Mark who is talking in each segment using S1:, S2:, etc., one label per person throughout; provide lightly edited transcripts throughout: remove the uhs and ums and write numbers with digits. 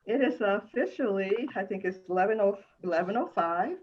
S1: It is officially, I think it's 11:05.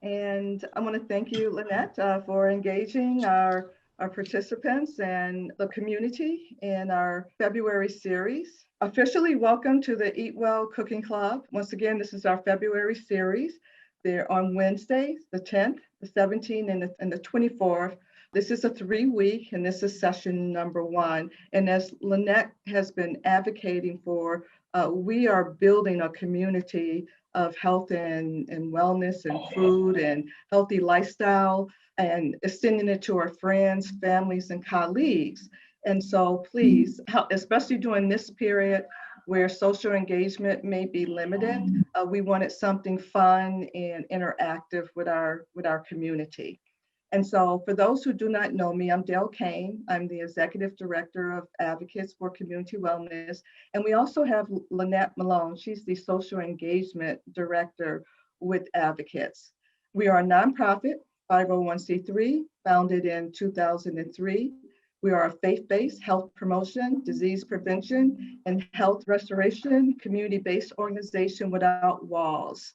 S1: And I want to thank you, Lynette, for engaging our participants and the community in our February series. Officially welcome to the Eat Well Cooking Club. Once again, this is our February series. They're on Wednesdays, the 10th, the 17th, and the 24th. This is a 3-week, and this is session number 1. And as Lynette has been advocating for, we are building a community of health and wellness and food and healthy lifestyle and extending it to our friends, families, and colleagues. And so please, especially during this period where social engagement may be limited, we wanted something fun and interactive with our community. And so for those who do not know me, I'm Dale Kane. I'm the Executive Director of Advocates for Community Wellness. And we also have Lynette Malone. She's the Social Engagement Director with Advocates. We are a nonprofit, 501c3, founded in 2003. We are a faith-based health promotion, disease prevention, and health restoration, community-based organization without walls.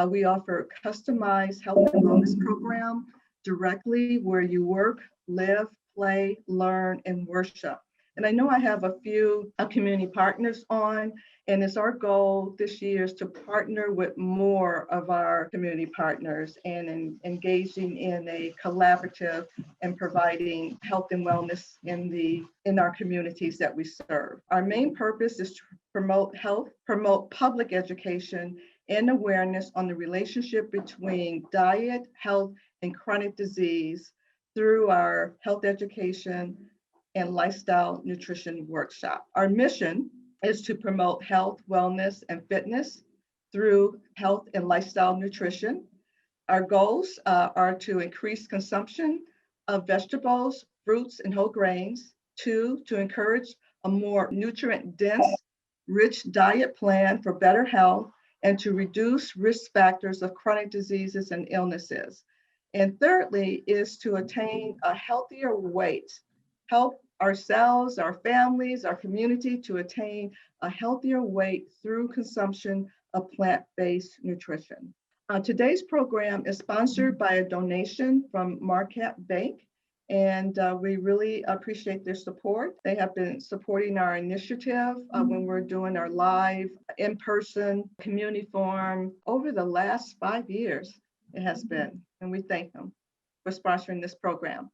S1: We offer customized health and wellness program directly where you work, live, play, learn, and worship. And I know I have a few community partners on, and it's our goal this year is to partner with more of our community partners and engaging in a collaborative and providing health and wellness in our communities that we serve. Our main purpose is to promote health, promote public education, and awareness on the relationship between diet, health, and chronic disease through our health education and lifestyle nutrition workshop. Our mission is to promote health, wellness, and fitness through health and lifestyle nutrition. Our goals are to increase consumption of vegetables, fruits, and whole grains. 2, to encourage a more nutrient-dense, rich diet plan for better health and to reduce risk factors of chronic diseases and illnesses. And thirdly is to attain a healthier weight, help ourselves, our families, our community to attain a healthier weight through consumption of plant-based nutrition. Today's program is sponsored by a donation from Marquette Bank, and we really appreciate their support. They have been supporting our initiative when we're doing our live in-person community forum over the last 5 years. It has been, and we thank them for sponsoring this program.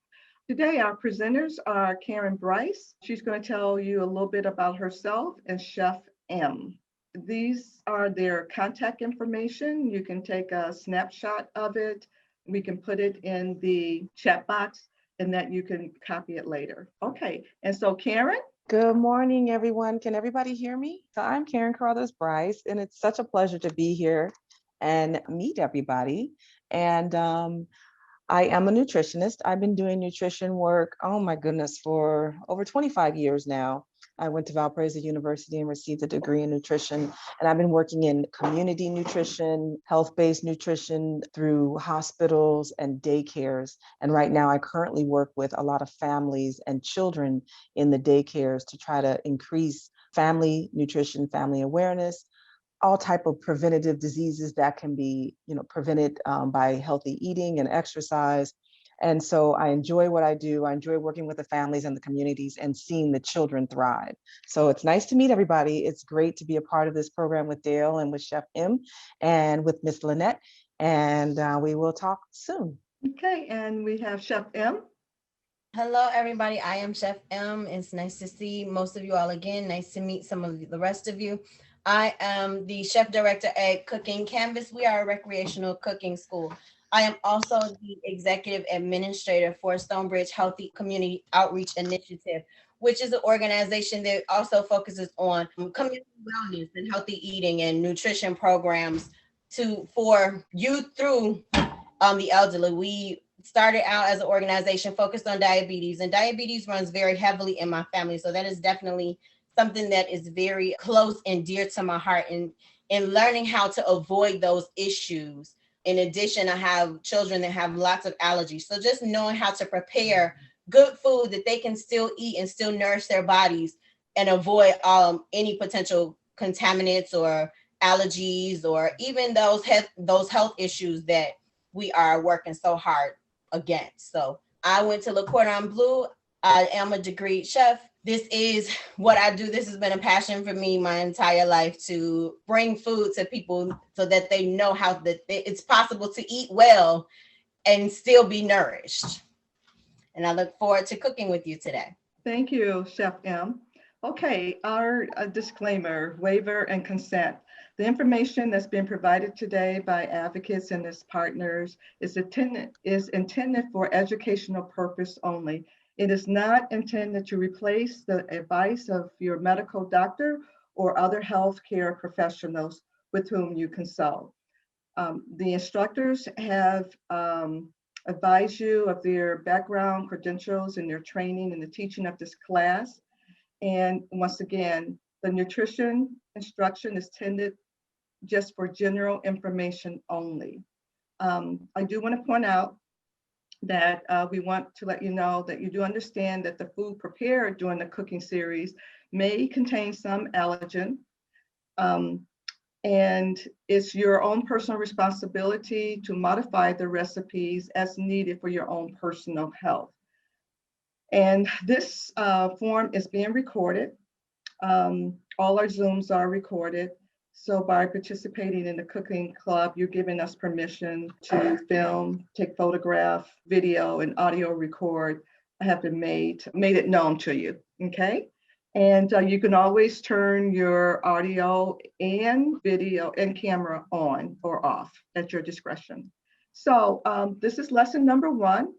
S1: Today, our presenters are Karen Bryce. She's going to tell you a little bit about herself, and Chef M. These are their contact information. You can take a snapshot of it. We can put it in the chat box and that you can copy it later. Okay, and so Karen?
S2: Good morning, everyone. Can everybody hear me? So I'm Karen Carruthers Bryce, and it's such a pleasure to be here and meet everybody. And I am a nutritionist. I've been doing nutrition work, oh my goodness, for over 25 years now. I went to Valparaiso University and received a degree in nutrition. And I've been working in community nutrition, health-based nutrition through hospitals and daycares. And right now I currently work with a lot of families and children in the daycares to try to increase family nutrition, family awareness, all type of preventative diseases that can be, prevented by healthy eating and exercise. And so I enjoy what I do. I enjoy working with the families and the communities and seeing the children thrive. So it's nice to meet everybody. It's great to be a part of this program with Dale and with Chef M and with Miss Lynette. And we will talk soon.
S1: Okay, and we have Chef M.
S3: Hello, everybody. I am Chef M. It's nice to see most of you all again. Nice to meet some of the rest of you. I am the chef director at Cooking Canvas. We are a recreational cooking school. I am also the executive administrator for Stonebridge Healthy Community Outreach Initiative, which is an organization that also focuses on community wellness and healthy eating and nutrition programs for youth through the elderly. We started out as an organization focused on diabetes, and diabetes runs very heavily in my family. So that is definitely something that is very close and dear to my heart, and learning how to avoid those issues. In addition, I have children that have lots of allergies. So just knowing how to prepare good food that they can still eat and still nourish their bodies and avoid any potential contaminants or allergies or even those health issues that we are working so hard against. So I went to Le Cordon Bleu. I am a degreed chef. This is what I do. This has been a passion for me my entire life, to bring food to people so that they know how that it's possible to eat well and still be nourished. And I look forward to cooking with you today.
S1: Thank you, Chef M. Okay, our disclaimer, waiver, and consent. The information that's been provided today by advocates and its partners is intended for educational purpose only. It is not intended to replace the advice of your medical doctor or other healthcare professionals with whom you consult. The instructors have advised you of their background, credentials, and their training in the teaching of this class. And once again, the nutrition instruction is intended just for general information only. I do want to point out that we want to let you know that you do understand that the food prepared during the cooking series may contain some allergen. And it's your own personal responsibility to modify the recipes as needed for your own personal health. And this form is being recorded. All our Zooms are recorded. So by participating in the cooking club, you're giving us permission to film, take photograph, video, and audio record have been made it known to you, okay? And you can always turn your audio and video and camera on or off at your discretion. So this is lesson number 1.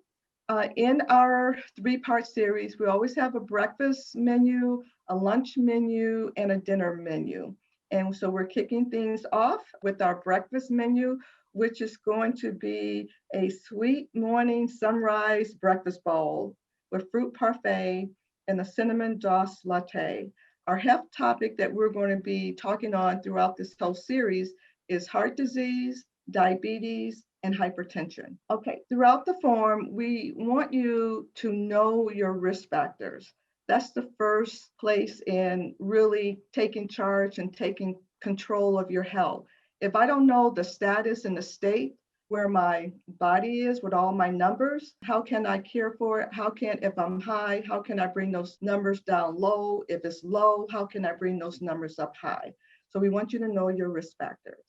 S1: In our 3-part series, we always have a breakfast menu, a lunch menu, and a dinner menu. And so we're kicking things off with our breakfast menu, which is going to be a sweet morning sunrise breakfast bowl with fruit parfait and a cinnamon doss latte. Our health topic that we're going to be talking on throughout this whole series is heart disease, diabetes, and hypertension. Okay, throughout the form, we want you to know your risk factors. That's the first place in really taking charge and taking control of your health. If I don't know the status and the state where my body is with all my numbers, how can I care for it? If I'm high, how can I bring those numbers down low? If it's low, how can I bring those numbers up high? So we want you to know your risk factors.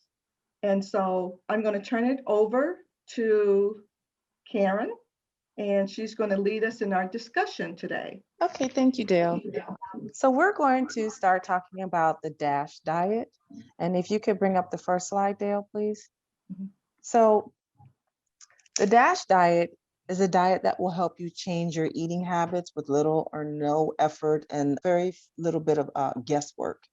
S1: And so I'm going to turn it over to Karen, and she's going to lead us in our discussion today.
S2: Okay, thank you, Dale. So we're going to start talking about the DASH diet. And if you could bring up the first slide, Dale, please. Mm-hmm. So the DASH diet is a diet that will help you change your eating habits with little or no effort and very little bit of guesswork.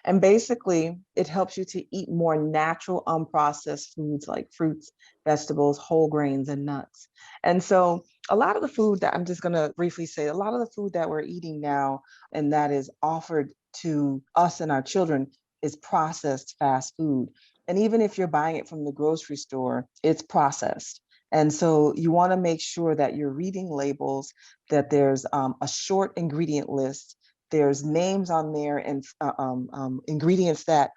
S2: And basically, it helps you to eat more natural, unprocessed foods like fruits, vegetables, whole grains, and nuts. And so a lot of the food that I'm just going to briefly say, a lot of the food that we're eating now and that is offered to us and our children is processed fast food. And even if you're buying it from the grocery store, it's processed. And so you want to make sure that you're reading labels, that there's a short ingredient list, there's names on there and ingredients that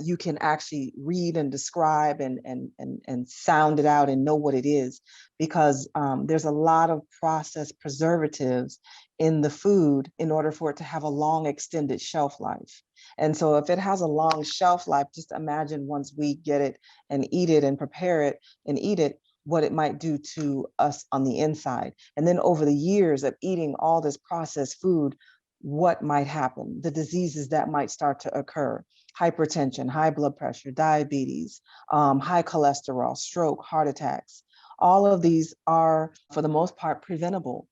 S2: you can actually read and describe and sound it out and know what it is, because there's a lot of processed preservatives in the food in order for it to have a long extended shelf life. And so if it has a long shelf life, just imagine once we get it and eat it and prepare it and eat it, what it might do to us on the inside. And then over the years of eating all this processed food, what might happen, the diseases that might start to occur: hypertension, high blood pressure, diabetes, high cholesterol, stroke, heart attacks. All of these are, for the most part, preventable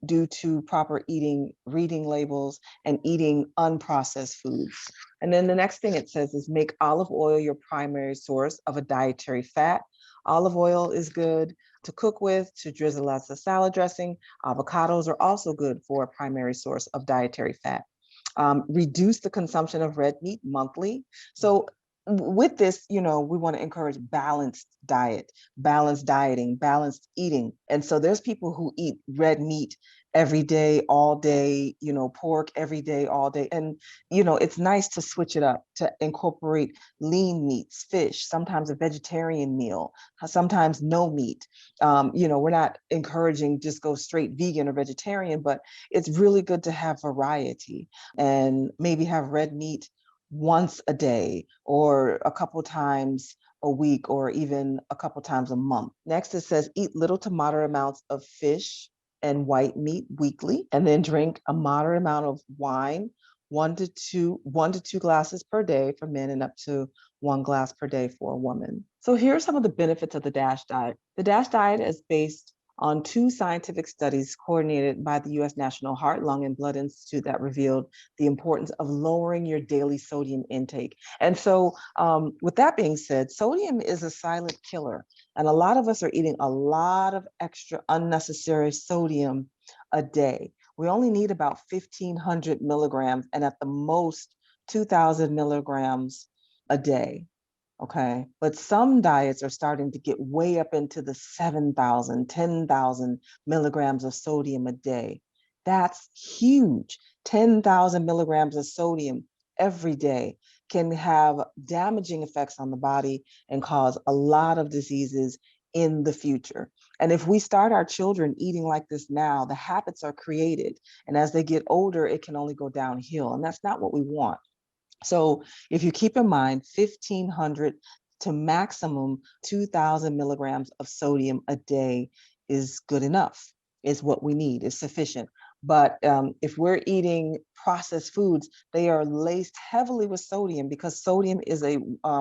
S2: due to proper eating, reading labels, and eating unprocessed foods. And then the next thing it says is make olive oil your primary source of a dietary fat. Olive oil is good to cook with, to drizzle as a salad dressing. Avocados are also good for a primary source of dietary fat. Reduce the consumption of red meat monthly. So with this, we want to encourage balanced diet, balanced dieting, balanced eating. And so there's people who eat red meat every day, all day, pork every day, all day. And, it's nice to switch it up, to incorporate lean meats, fish, sometimes a vegetarian meal, sometimes no meat. We're not encouraging just go straight vegan or vegetarian, but it's really good to have variety and maybe have red meat once a day or a couple times a week or even a couple times a month. Next, it says eat little to moderate amounts of fish and white meat weekly, and then drink a moderate amount of wine, one to two glasses per day for men and up to 1 glass per day for a woman. So here are some of the benefits of the DASH diet. The DASH diet is based on 2 scientific studies coordinated by the U.S. National Heart, Lung, and Blood Institute that revealed the importance of lowering your daily sodium intake. And so with that being said, sodium is a silent killer. And a lot of us are eating a lot of extra unnecessary sodium a day. We only need about 1,500 milligrams and at the most 2,000 milligrams a day. Okay. But some diets are starting to get way up into the 7,000, 10,000 milligrams of sodium a day. That's huge. 10,000 milligrams of sodium every day can have damaging effects on the body and cause a lot of diseases in the future. And if we start our children eating like this now, the habits are created. And as they get older, it can only go downhill. And that's not what we want. So if you keep in mind 1,500 to maximum 2,000 milligrams of sodium a day is good enough, is what we need, is sufficient. But if we're eating processed foods, they are laced heavily with sodium because sodium is a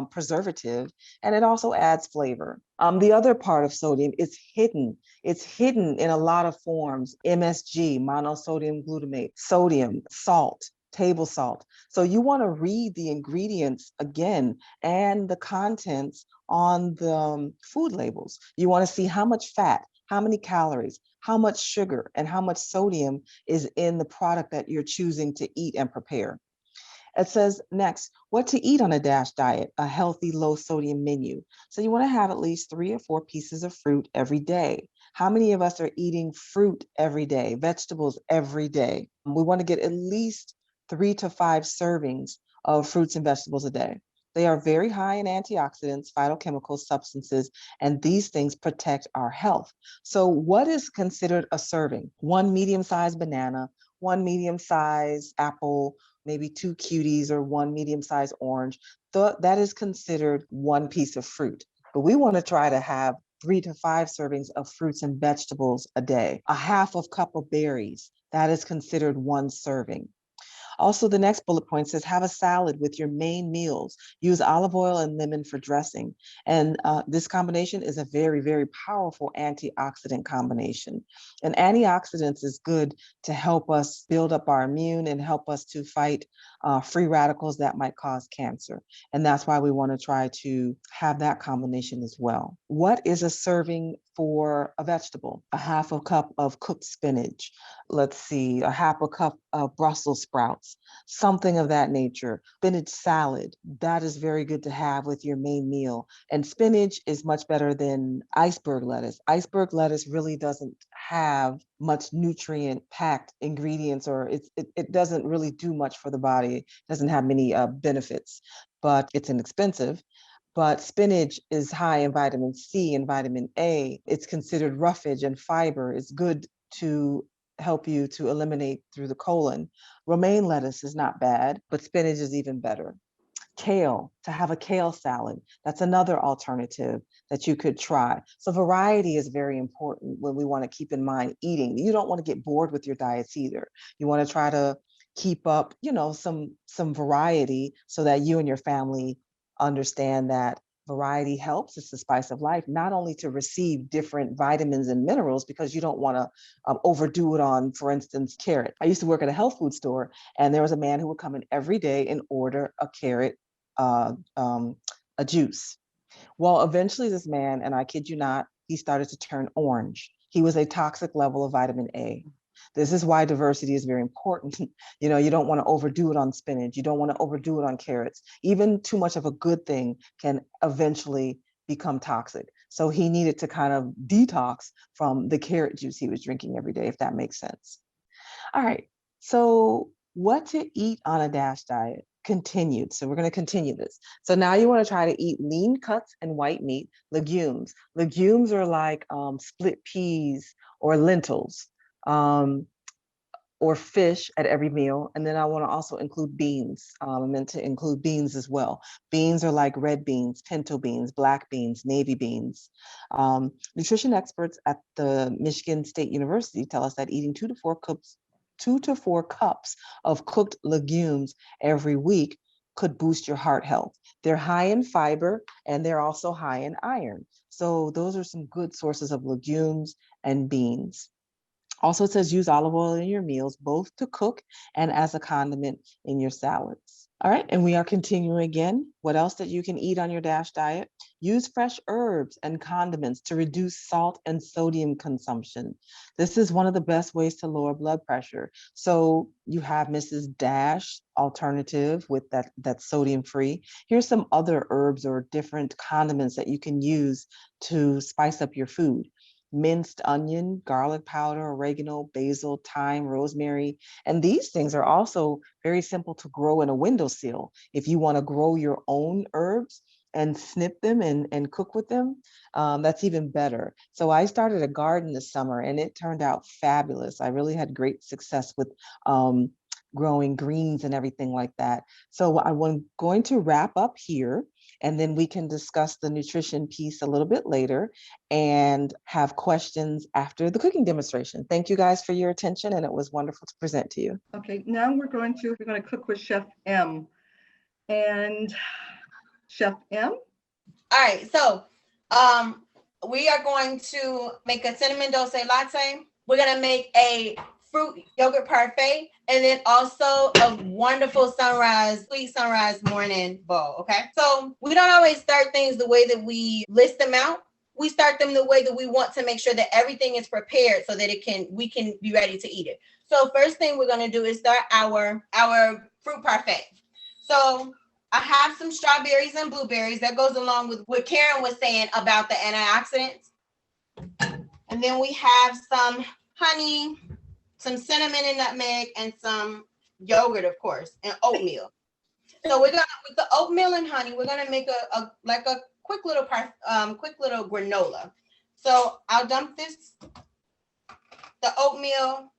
S2: preservative and it also adds flavor. The other part of sodium is hidden. It's hidden in a lot of forms: MSG, monosodium glutamate, sodium, salt, table salt. So you want to read the ingredients again and the contents on the food labels. You want to see how much fat, how many calories, how much sugar, and how much sodium is in the product that you're choosing to eat and prepare. It says next, what to eat on a DASH diet, a healthy low sodium menu. So you want to have at least 3 or 4 pieces of fruit every day. How many of us are eating fruit every day, vegetables every day? We want to get at least 3 to 5 servings of fruits and vegetables a day. They are very high in antioxidants, phytochemical substances, and these things protect our health. So what is considered a serving? 1 medium-sized banana, 1 medium-sized apple, maybe 2 cuties or 1 medium-sized orange. That is considered 1 piece of fruit. But we want to try to have 3 to 5 servings of fruits and vegetables a day. A half of cup of berries, that is considered 1 serving. Also, the next bullet point says, have a salad with your main meals. Use olive oil and lemon for dressing. And this combination is a very, very powerful antioxidant combination. And antioxidants is good to help us build up our immune and help us to fight free radicals that might cause cancer. And that's why we want to try to have that combination as well. What is a serving for a vegetable? A half a cup of cooked spinach. Let's see, a half a cup of Brussels sprouts, something of that nature. Spinach salad, that is very good to have with your main meal. And spinach is much better than iceberg lettuce. Iceberg lettuce really doesn't have much nutrient-packed ingredients, or it doesn't really do much for the body. It doesn't have many benefits, but it's inexpensive. But spinach is high in vitamin C and vitamin A. It's considered roughage and fiber. It's good to help you to eliminate through the colon. Romaine lettuce is not bad, but spinach is even better. Kale, to have a kale salad, that's another alternative that you could try. So variety is very important when we want to keep in mind eating. You don't want to get bored with your diets either. You want to try to keep up, some variety so that you and your family understand that variety helps. It's the spice of life, not only to receive different vitamins and minerals, because you don't want to overdo it on, for instance, carrot. I used to work at a health food store, and there was a man who would come in every day and order a carrot, a juice. Well, eventually this man, and I kid you not, he started to turn orange. He was a toxic level of vitamin A. This is why diversity is very important. You don't want to overdo it on spinach. You don't want to overdo it on carrots. Even too much of a good thing can eventually become toxic. So he needed to kind of detox from the carrot juice he was drinking every day, if that makes sense. All right. So what to eat on a DASH diet? Continued. So we're going to continue this. So now you want to try to eat lean cuts and white meat, legumes. Legumes are like split peas or lentils. Or fish at every meal. And then I want to also include beans. I meant to include beans as well. Beans are like red beans, pinto beans, black beans, navy beans. Nutrition experts at the Michigan State University tell us that eating 2 to 4 cups of cooked legumes every week could boost your heart health. They're high in fiber and they're also high in iron. So those are some good sources of legumes and beans. Also, it says use olive oil in your meals, both to cook and as a condiment in your salads. All right, and we are continuing again. What else that you can eat on your DASH diet? Use fresh herbs and condiments to reduce salt and sodium consumption. This is one of the best ways to lower blood pressure. So you have Mrs. Dash alternative with that sodium free. Here's some other herbs or different condiments that you can use to spice up your food. Minced onion, garlic powder, oregano, basil, thyme, rosemary. And these things are also very simple to grow in a windowsill. If you want to grow your own herbs and snip them and cook with them, that's even better. So I started a garden this summer and it turned out fabulous. I really had great success with growing greens and everything like that. So I'm going to wrap up here, and then we can discuss the nutrition piece a little bit later and have questions after the cooking demonstration. Thank you guys for your attention, and it was wonderful to present to you.
S1: Okay, now we're going to cook with Chef M. And Chef M?
S3: All right, so we are going to make a cinnamon dulce latte. We're gonna make a fruit yogurt parfait, and then also a wonderful sweet sunrise morning bowl. Okay, so we don't always start things the way that we list them out. We start them the way that we want to make sure that everything is prepared so that we can be ready to eat it. So first thing we're gonna do is start our fruit parfait. So I have some strawberries and blueberries. That goes along with what Karen was saying about the antioxidants. And then we have some honey, some cinnamon and nutmeg, and some yogurt, of course, and oatmeal. So we're gonna, with the oatmeal and honey, we're gonna make a quick little granola. So I'll dump the oatmeal,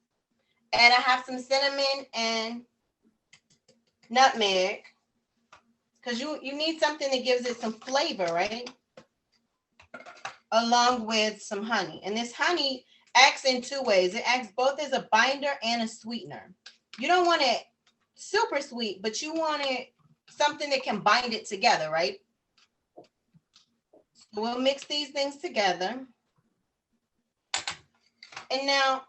S3: and I have some cinnamon and nutmeg, because you need something that gives it some flavor, right? Along with some honey. And this honey acts in two ways. It acts both as a binder and a sweetener. You don't want it super sweet, but you want it something that can bind it together, right? So we'll mix these things together. And now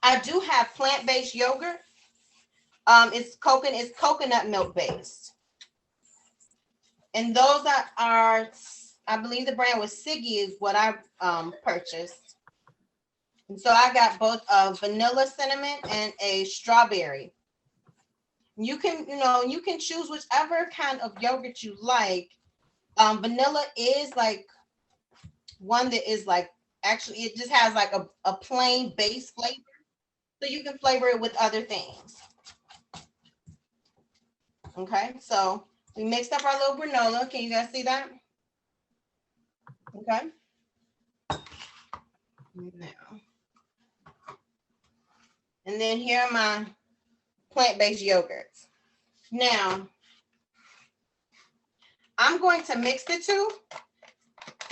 S3: I do have plant-based yogurt. It's coconut milk based. And those are, I believe the brand was Siggy is what I purchased. And so I got both a vanilla cinnamon and a strawberry. You can choose whichever kind of yogurt you like. Vanilla is like one that is like, actually it just has like a plain base flavor. So you can flavor it with other things. Okay, so we mixed up our little granola. Can you guys see that? Okay. Now. And then here are my plant-based yogurts. Now, I'm going to mix the two.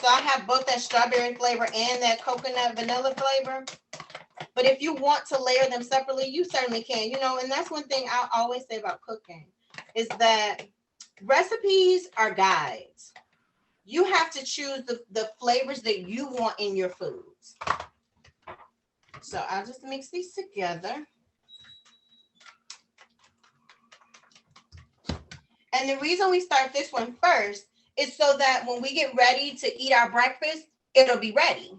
S3: So I have both that strawberry flavor and that coconut vanilla flavor. But if you want to layer them separately, you certainly can. And that's one thing I always say about cooking is that recipes are guides. You have to choose the flavors that you want in your foods. So I'll just mix these together. And the reason we start this one first is so that when we get ready to eat our breakfast, it'll be ready.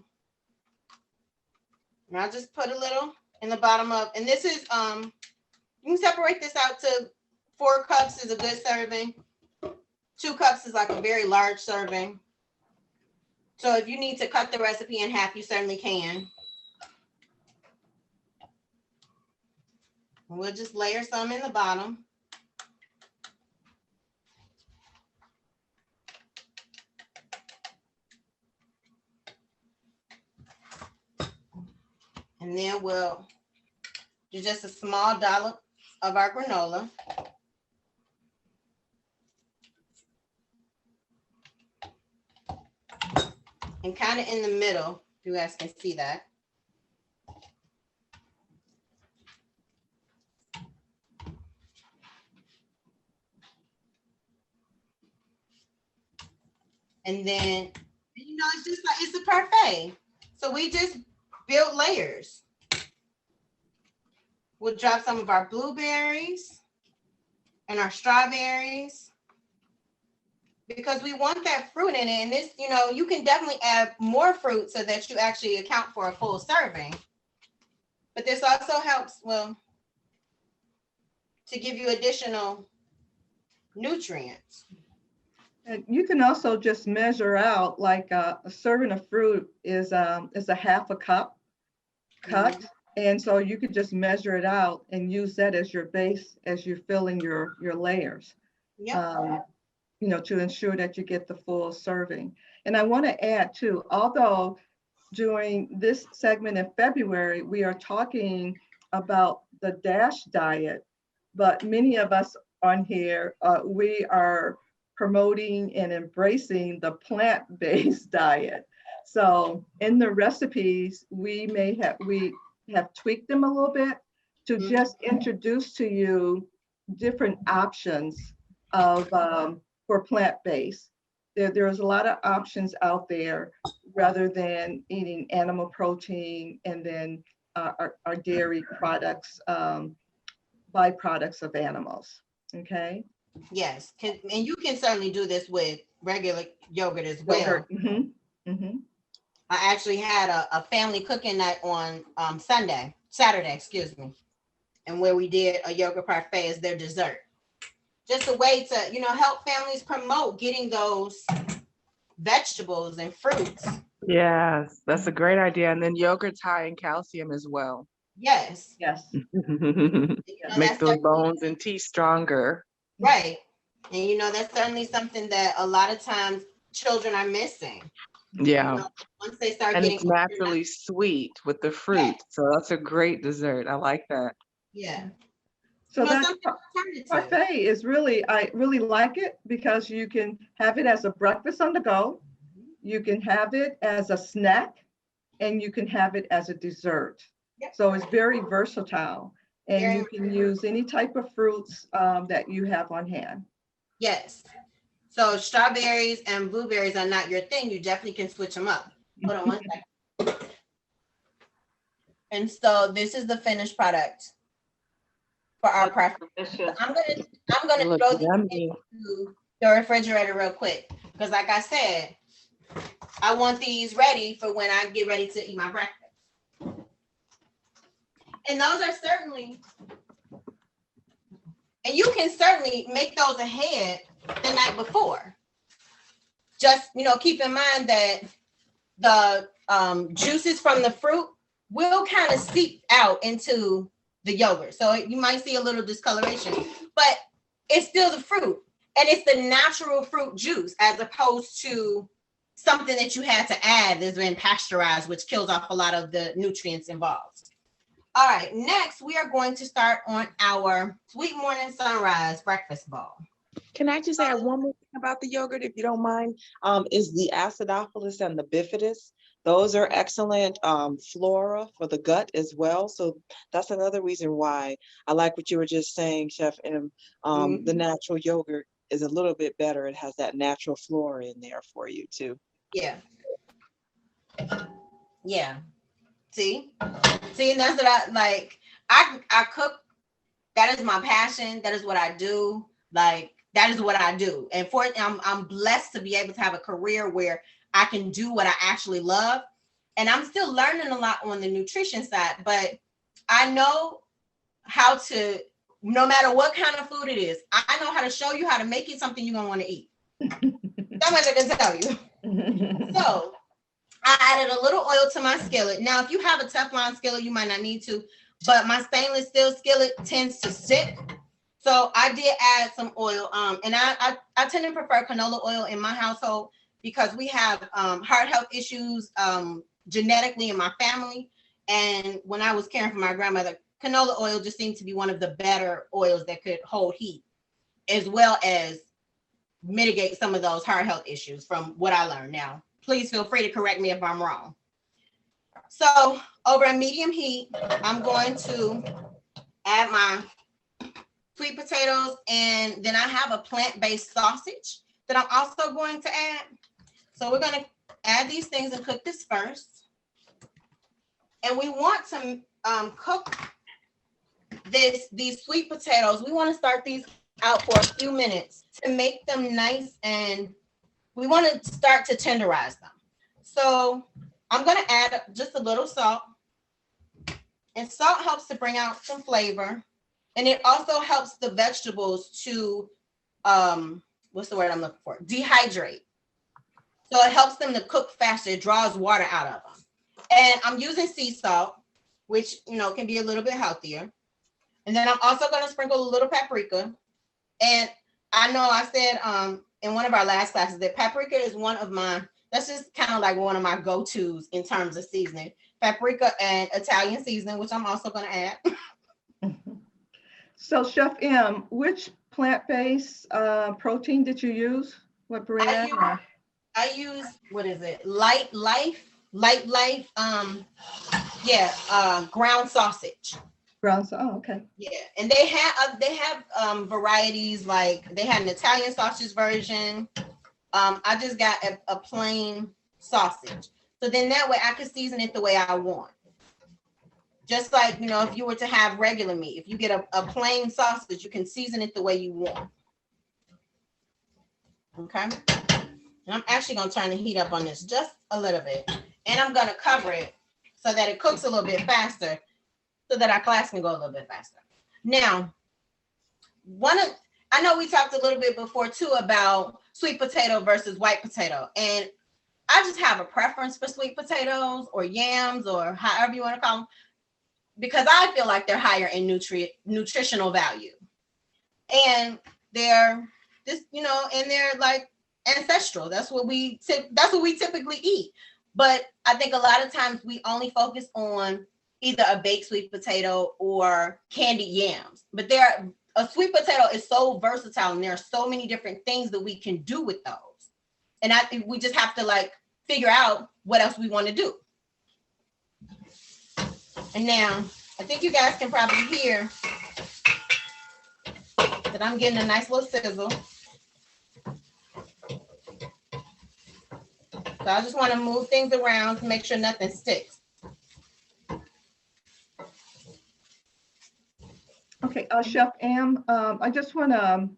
S3: And I'll just put a little in the bottom of, and this is, you can separate this out to 4 cups is a good serving. 2 cups is like a very large serving. So if you need to cut the recipe in half, you certainly can. We'll just layer some in the bottom. And then we'll do just a small dollop of our granola. And kind of in the middle, you guys can see that. And then, you know, it's just like, it's a parfait. So we just build layers. We'll drop some of our blueberries and our strawberries because we want that fruit in it. And this, you know, you can definitely add more fruit so that you actually account for a full serving. But this also helps, well, to give you additional nutrients.
S1: And you can also just measure out, like a serving of fruit is a half a cup cut. Mm-hmm. And so you could just measure it out and use that as your base as you're filling your layers, you know, to ensure that you get the full serving. And I want to add too, although during this segment in February, we are talking about the DASH diet, but many of us on here, we are promoting and embracing the plant-based diet. So in the recipes, we have tweaked them a little bit to just introduce to you different options of for plant-based. There's a lot of options out there rather than eating animal protein and then our dairy products, byproducts of animals. Okay.
S3: Yes, and you can certainly do this with regular yogurt as well.
S1: Mm-hmm. Mm-hmm.
S3: I actually had a family cooking night on Saturday, excuse me, and where we did a yogurt parfait as their dessert. Just a way to, you know, help families promote getting those vegetables and fruits.
S2: Yes, that's a great idea. And then yogurt's high in calcium as well.
S3: Yes.
S1: Yes.
S2: Make those bones and teeth stronger.
S3: Right. And you know, that's certainly something that a lot of times children are missing.
S2: Yeah.
S3: You know, once they start
S2: and
S3: getting
S2: it's naturally sweet with the fruit. Yeah. So that's a great dessert. I like that.
S3: Yeah.
S1: So that parfait is really, I really like it because you can have it as a breakfast on the go. You can have it as a snack and you can have it as a dessert. Yep. So it's very versatile and you can use any type of fruits that you have on hand.
S3: Yes. So strawberries and blueberries are not your thing. You definitely can switch them up. Hold on one second. And so this is the finished product for our preference. I'm gonna throw these into the refrigerator real quick because, like I said, I want these ready for when I get ready to eat my breakfast. And those are certainly, and you can certainly make those ahead the night before. Just, you know, keep in mind that the juices from the fruit will kind of seep out into the yogurt. So you might see a little discoloration, but it's still the fruit. And it's the natural fruit juice as opposed to something that you had to add that's been pasteurized, which kills off a lot of the nutrients involved. All right, next we are going to start on our sweet morning sunrise breakfast bowl.
S2: Can I just add one more thing about the yogurt, if you don't mind? Is the acidophilus and the bifidus. Those are excellent flora for the gut as well. So that's another reason why I like what you were just saying, Chef M. The natural yogurt is a little bit better. It has that natural flora in there for you too.
S3: Yeah. Yeah. See, and that's what I like. I cook. That is my passion. That is what I do. Like, that is what I do. And I'm blessed to be able to have a career where I can do what I actually love. And I'm still learning a lot on the nutrition side, but I know how to, no matter what kind of food it is, I know how to show you how to make it something you're gonna want to eat. That much I can tell you. So I added a little oil to my skillet. Now, if you have a Teflon skillet, you might not need to, but my stainless steel skillet tends to stick. So I did add some oil. And I tend to prefer canola oil in my household because we have heart health issues genetically in my family. And when I was caring for my grandmother, canola oil just seemed to be one of the better oils that could hold heat, as well as mitigate some of those heart health issues from what I learned. Now, please feel free to correct me if I'm wrong. So over a medium heat, I'm going to add my sweet potatoes, and then I have a plant-based sausage that I'm also going to add. So we're going to add these things and cook this first. And we want to cook these sweet potatoes. We want to start these out for a few minutes to make them nice, and we want to start to tenderize them. So I'm going to add just a little salt, and salt helps to bring out some flavor, and it also helps the vegetables to what's the word I'm looking for? Dehydrate. So it helps them to cook faster. It draws water out of them. And I'm using sea salt, which, you know, can be a little bit healthier. And then I'm also going to sprinkle a little paprika. And I know I said in one of our last classes that paprika is one of my, that's just kind of like one of my go-tos in terms of seasoning. Paprika and Italian seasoning, which I'm also going to add.
S1: So Chef M, which plant-based protein did you use? What brand?
S3: I use, what is it? Light Life, ground sausage.
S1: Oh, okay.
S3: Yeah, and they have varieties, like they had an Italian sausage version. I just got a plain sausage. So then that way I could season it the way I want. Just like, you know, if you were to have regular meat, if you get a plain sausage, you can season it the way you want. Okay. And I'm actually going to turn the heat up on this just a little bit. And I'm going to cover it so that it cooks a little bit faster, so that our class can go a little bit faster. Now, I know we talked a little bit before too about sweet potato versus white potato. And I just have a preference for sweet potatoes or yams or however you want to call them, because I feel like they're higher in nutritional value. And they're just, you know, and they're like ancestral. That's what we typically eat. But I think a lot of times we only focus on either a baked sweet potato or candied yams. But a sweet potato is so versatile, and there are so many different things that we can do with those. And I think we just have to like figure out what else we want to do. And now I think you guys can probably hear that I'm getting a nice little sizzle. So I just want to move things around to make sure nothing sticks.
S1: Okay, Chef M, I just want to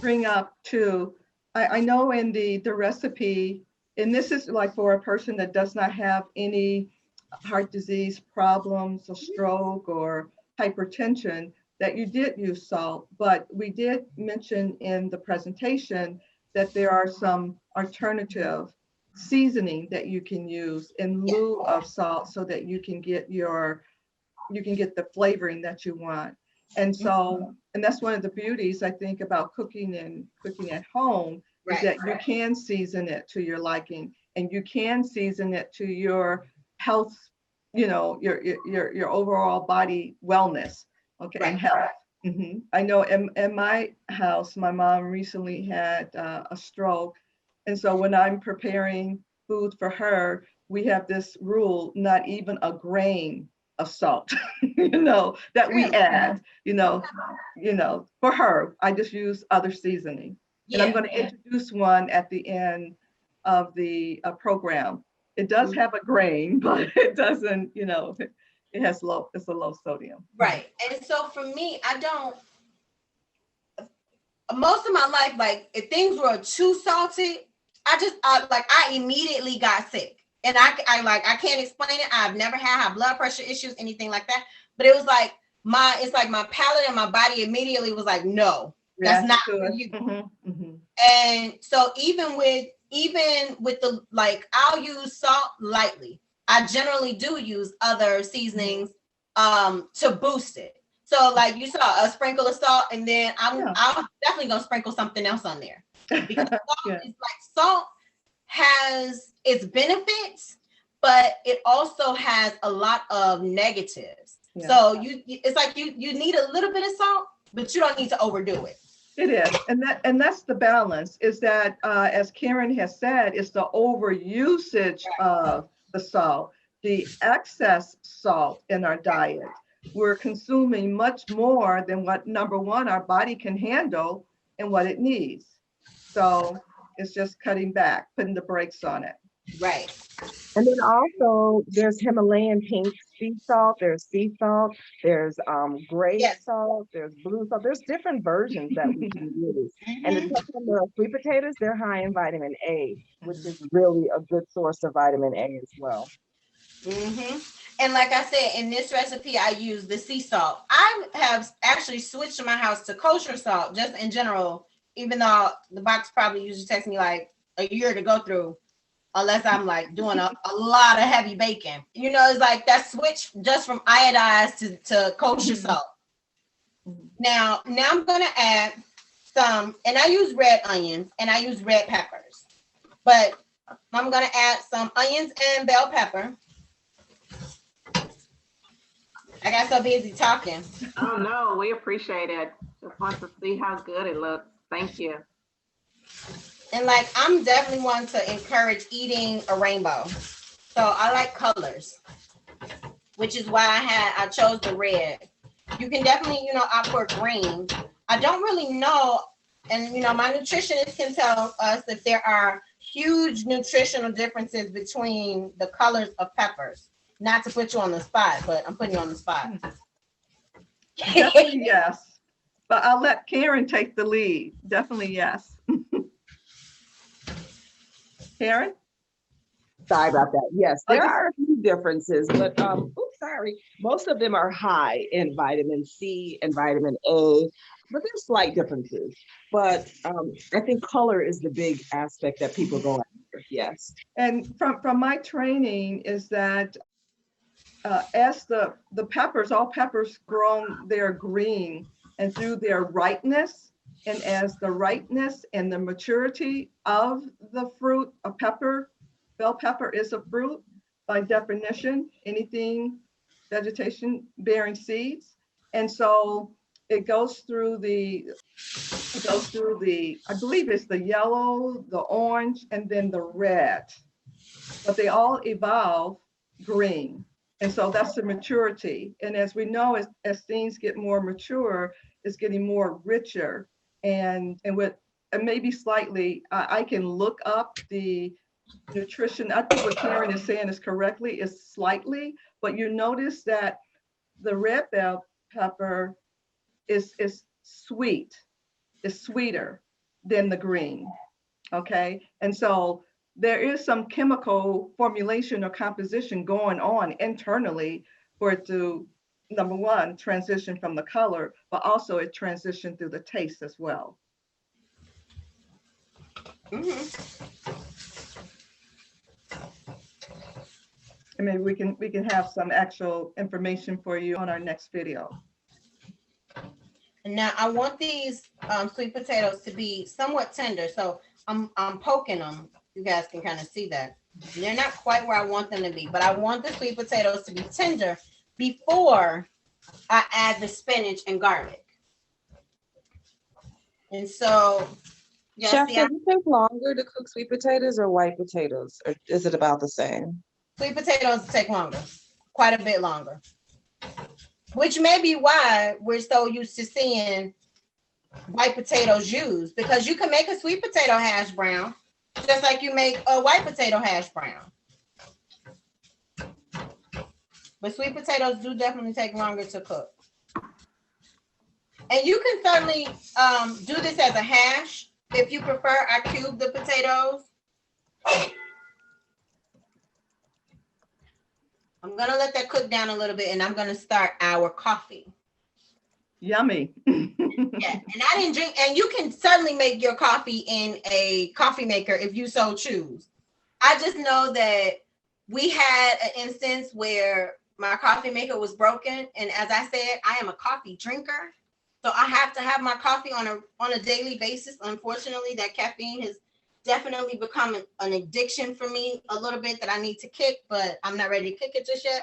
S1: bring up too, I know in the recipe, and this is like for a person that does not have any heart disease problems or stroke or hypertension, that you did use salt, but we did mention in the presentation that there are some alternative seasoning that you can use in lieu of salt so that you can get the flavoring that you want. And so, and that's one of the beauties, I think, about cooking at home, is that you can season it to your liking, and you can season it to your health, you know, your overall body wellness, okay, and health. Mm-hmm. I know in my house, my mom recently had a stroke. And so when I'm preparing food for her, we have this rule, not even a grain of salt, you know, that we add, you know, for her. I just use other seasoning. And I'm going to introduce one at the end of the program. It does have a grain, but it doesn't, you know, it's a low sodium.
S3: Right. And so for me, most of my life, like if things were too salty, I immediately got sick. And I can't explain it. I've never had high blood pressure issues, anything like that. But it was like my palate and my body immediately was like, no, that's not for you. Mm-hmm, mm-hmm. And so even even with the, like, I'll use salt lightly. I generally do use other seasonings to boost it. So like you saw a sprinkle of salt, and then I'm definitely gonna sprinkle something else on there, because salt is like, salt has its benefits, but it also has a lot of negatives. So it's like you need a little bit of salt, but you don't need to overdo it.
S1: It is, and that's the balance. Is that as Karen has said, it's the overusage of the salt, the excess salt in our diet. We're consuming much more than what, number one, our body can handle and what it needs. So it's just cutting back, putting the brakes on it.
S3: Right.
S2: And then also there's Himalayan pink sea salt, there's sea salt, there's gray salt, there's blue salt. There's different versions that we can use. And the sweet potatoes, they're high in vitamin A, which is really a good source of vitamin A as well.
S3: And like I said, in this recipe, I use the sea salt. I have actually switched in my house to kosher salt, just in general, even though the box probably usually takes me like a year to go through, unless I'm like doing a lot of heavy baking. You know, it's like that switch just from iodized to kosher salt. Now I'm going to add some, and I use red onions and I use red peppers, but I'm going to add some onions and bell pepper. I got so busy talking.
S4: Oh no, we appreciate it. Just want to see how good it looks. Thank you.
S3: And like, I'm definitely one to encourage eating a rainbow. So I like colors, which is why I chose the red. You can definitely, you know, opt for green. I don't really know, and you know, my nutritionist can tell us if there are huge nutritional differences between the colors of peppers. Not to put you on the spot, but I'm putting you on the spot.
S1: Definitely yes. But I'll let Karen take the lead. Definitely yes. Karen?
S2: Sorry about that. Yes, there are a few differences, but sorry. Most of them are high in vitamin C and vitamin A, but there's slight differences. But I think color is the big aspect that people go after. Yes.
S1: And from my training is that as the peppers, all peppers grown, they're green, and through their ripeness, and as the ripeness and the maturity of the fruit, a pepper, bell pepper is a fruit by definition, anything vegetation bearing seeds. And so it goes through the, I believe it's the yellow, the orange, and then the red, but they all evolve green. And so that's the maturity. And as we know, as things get more mature, it's getting more richer. And maybe slightly, I can look up the nutrition. I think what Karen is saying is correctly, is slightly, but you notice that the red bell pepper is sweet, is sweeter than the green. Okay. And so there is some chemical formulation or composition going on internally for it to, number one, transition from the color, but also it transitioned through the taste as well. I mean, we can have some actual information for you on our next video.
S3: And now I want these sweet potatoes to be somewhat tender, so I'm poking them. You guys can kind of see that. They're not quite where I want them to be, but I want the sweet potatoes to be tender before I add the spinach and garlic. And so,
S2: Chef, does it take longer to cook sweet potatoes or white potatoes, or is it about the same?
S3: Sweet potatoes take longer, quite a bit longer, which may be why we're so used to seeing white potatoes used, because you can make a sweet potato hash brown just like you make a white potato hash brown. But sweet potatoes do definitely take longer to cook. And you can certainly do this as a hash if you prefer. I cube the potatoes. I'm gonna let that cook down a little bit, and I'm gonna start our coffee.
S1: Yummy.
S3: Yeah, and I didn't drink, and you can certainly make your coffee in a coffee maker if you so choose. I just know that we had an instance where my coffee maker was broken, and as I said, I am a coffee drinker, so I have to have my coffee on a daily basis. Unfortunately, that caffeine has definitely become an addiction for me a little bit that I need to kick, but I'm not ready to kick it just yet.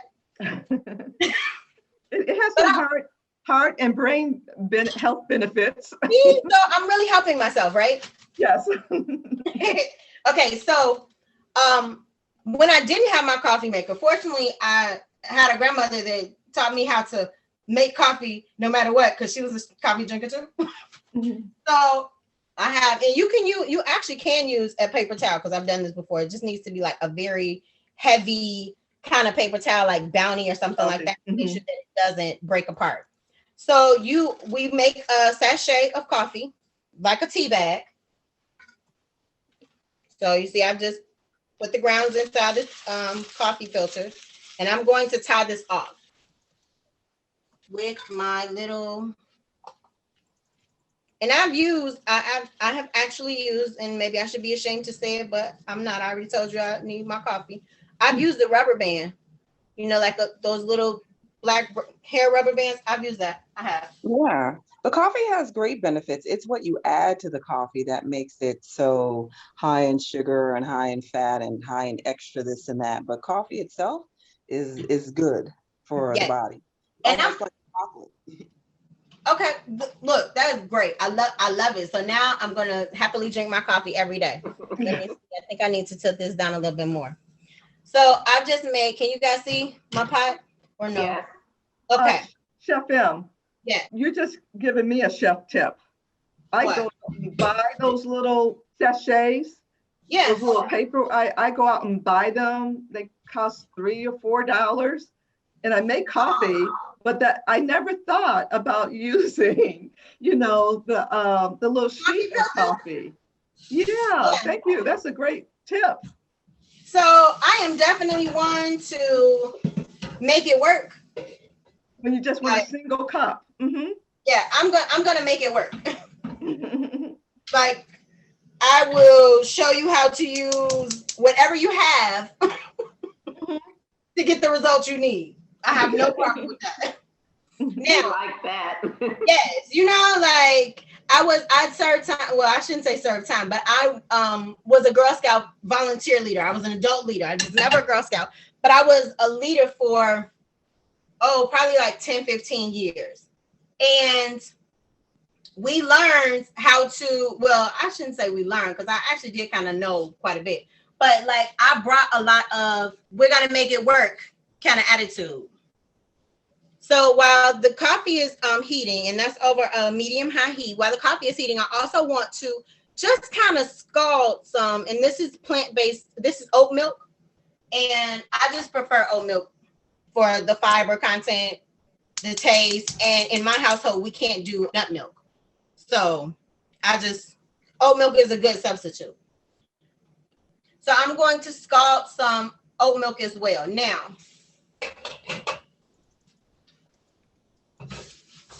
S1: It has some heart and brain health benefits.
S3: So I'm really helping myself, right?
S1: Yes.
S3: Okay, so when I didn't have my coffee maker, fortunately, I had a grandmother that taught me how to make coffee no matter what, because she was a coffee drinker too. Mm-hmm. So I have, and you actually can use a paper towel, because I've done this before. It just needs to be like a very heavy kind of paper towel, like Bounty or something like that, to make sure that it doesn't break apart. So we make a sachet of coffee, like a tea bag. So you see, I've just put the grounds inside this coffee filter, and I'm going to tie this off with my little. And I have actually used, and maybe I should be ashamed to say it, but I'm not. I already told you I need my coffee. I've used the rubber band, like those little black hair rubber bands. I've used that. I have.
S2: Yeah. The coffee has great benefits. It's what you add to the coffee that makes it so high in sugar and high in fat and high in extra this and that. But coffee itself is good for the body.
S3: And I'm like chocolate. Okay, look, that is great. I love it. So now I'm gonna happily drink my coffee every day. I think I need to tilt this down a little bit more. So I've just made. Can you guys see my pot or no?
S4: Yes.
S3: Okay.
S1: Chef M.
S3: Yeah.
S1: You're just giving me a chef tip. I go buy those little sachets. Yeah. Those little paper. I go out and buy them. They cost $3 or $4, and I make coffee. But that I never thought about using, the little sheet of coffee. Yeah, thank you. That's a great tip.
S3: So I am definitely one to make it work.
S1: When you just want a single cup. Mm-hmm.
S3: Yeah, I'm gonna make it work. Like, I will show you how to use whatever you have to get the results you need. I have no problem with that.
S4: Now, like that.
S3: Yes, like I'd served time. Well, I shouldn't say served time, but I was a Girl Scout volunteer leader. I was an adult leader. I was never a Girl Scout, but I was a leader for probably like 10, 15 years. And we learned how to, well, I shouldn't say we learned, because I actually did kind of know quite a bit. But like, I brought a lot of, we're going to make it work kind of attitude. So while the coffee is heating, and that's over a medium-high heat, while the coffee is heating, I also want to just kind of scald some, and this is plant-based, this is oat milk, and I just prefer oat milk for the fiber content, the taste, and in my household, we can't do nut milk. So oat milk is a good substitute. So I'm going to scald some oat milk as well. Now,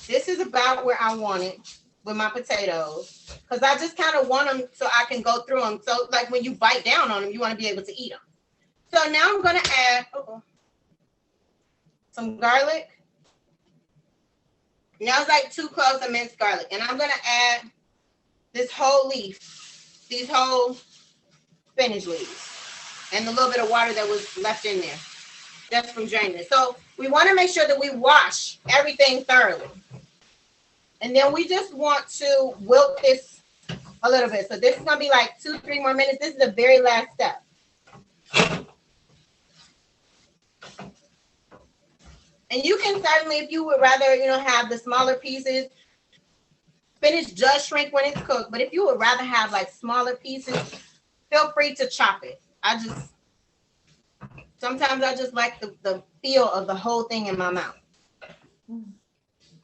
S3: this is about where I want it with my potatoes, because I just kind of want them so I can go through them. So like when you bite down on them, you want to be able to eat them. So now I'm going to add some garlic. Now it's like 2 cloves of minced garlic. And I'm going to add this whole leaf, these whole spinach leaves, and the little bit of water that was left in there. That's from draining it. So we want to make sure that we wash everything thoroughly. And then we just want to wilt this a little bit. So this is going to be like 2-3 more minutes. This is the very last step. And you can certainly, if you would rather, have the smaller pieces, spinach does shrink when it's cooked. But if you would rather have like smaller pieces, feel free to chop it. Sometimes I just like the feel of the whole thing in my mouth.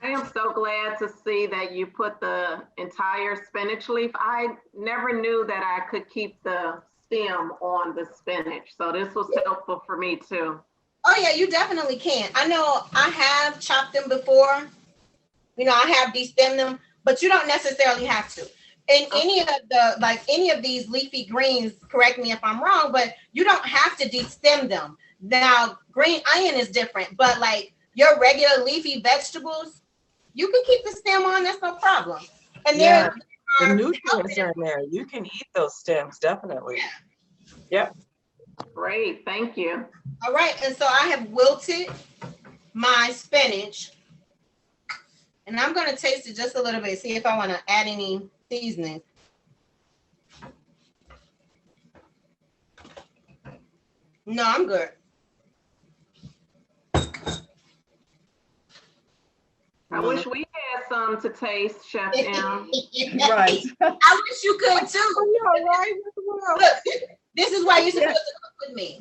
S4: I am so glad to see that you put the entire spinach leaf. I never knew that I could keep the stem on the spinach. So this was helpful for me too.
S3: Oh yeah, you definitely can. I know I have chopped them before. I have destemmed them, but you don't necessarily have to. In any of these leafy greens, correct me if I'm wrong, but you don't have to destem them. Now, green onion is different, but like your regular leafy vegetables, you can keep the stem on, that's no problem. And
S2: Yeah,
S3: there
S2: the
S3: are
S2: nutrients are in there. You can eat those stems, definitely. Yep.
S4: Great, thank you.
S3: all right, and so I have wilted my spinach, and I'm gonna taste it just a little bit, see if I want to add any seasoning. No, I'm good.
S4: I wish we had some to taste, Chef M.
S1: Right.
S3: I wish you could too.
S2: Yeah, right.
S3: Look, this is why you're supposed to cook with me.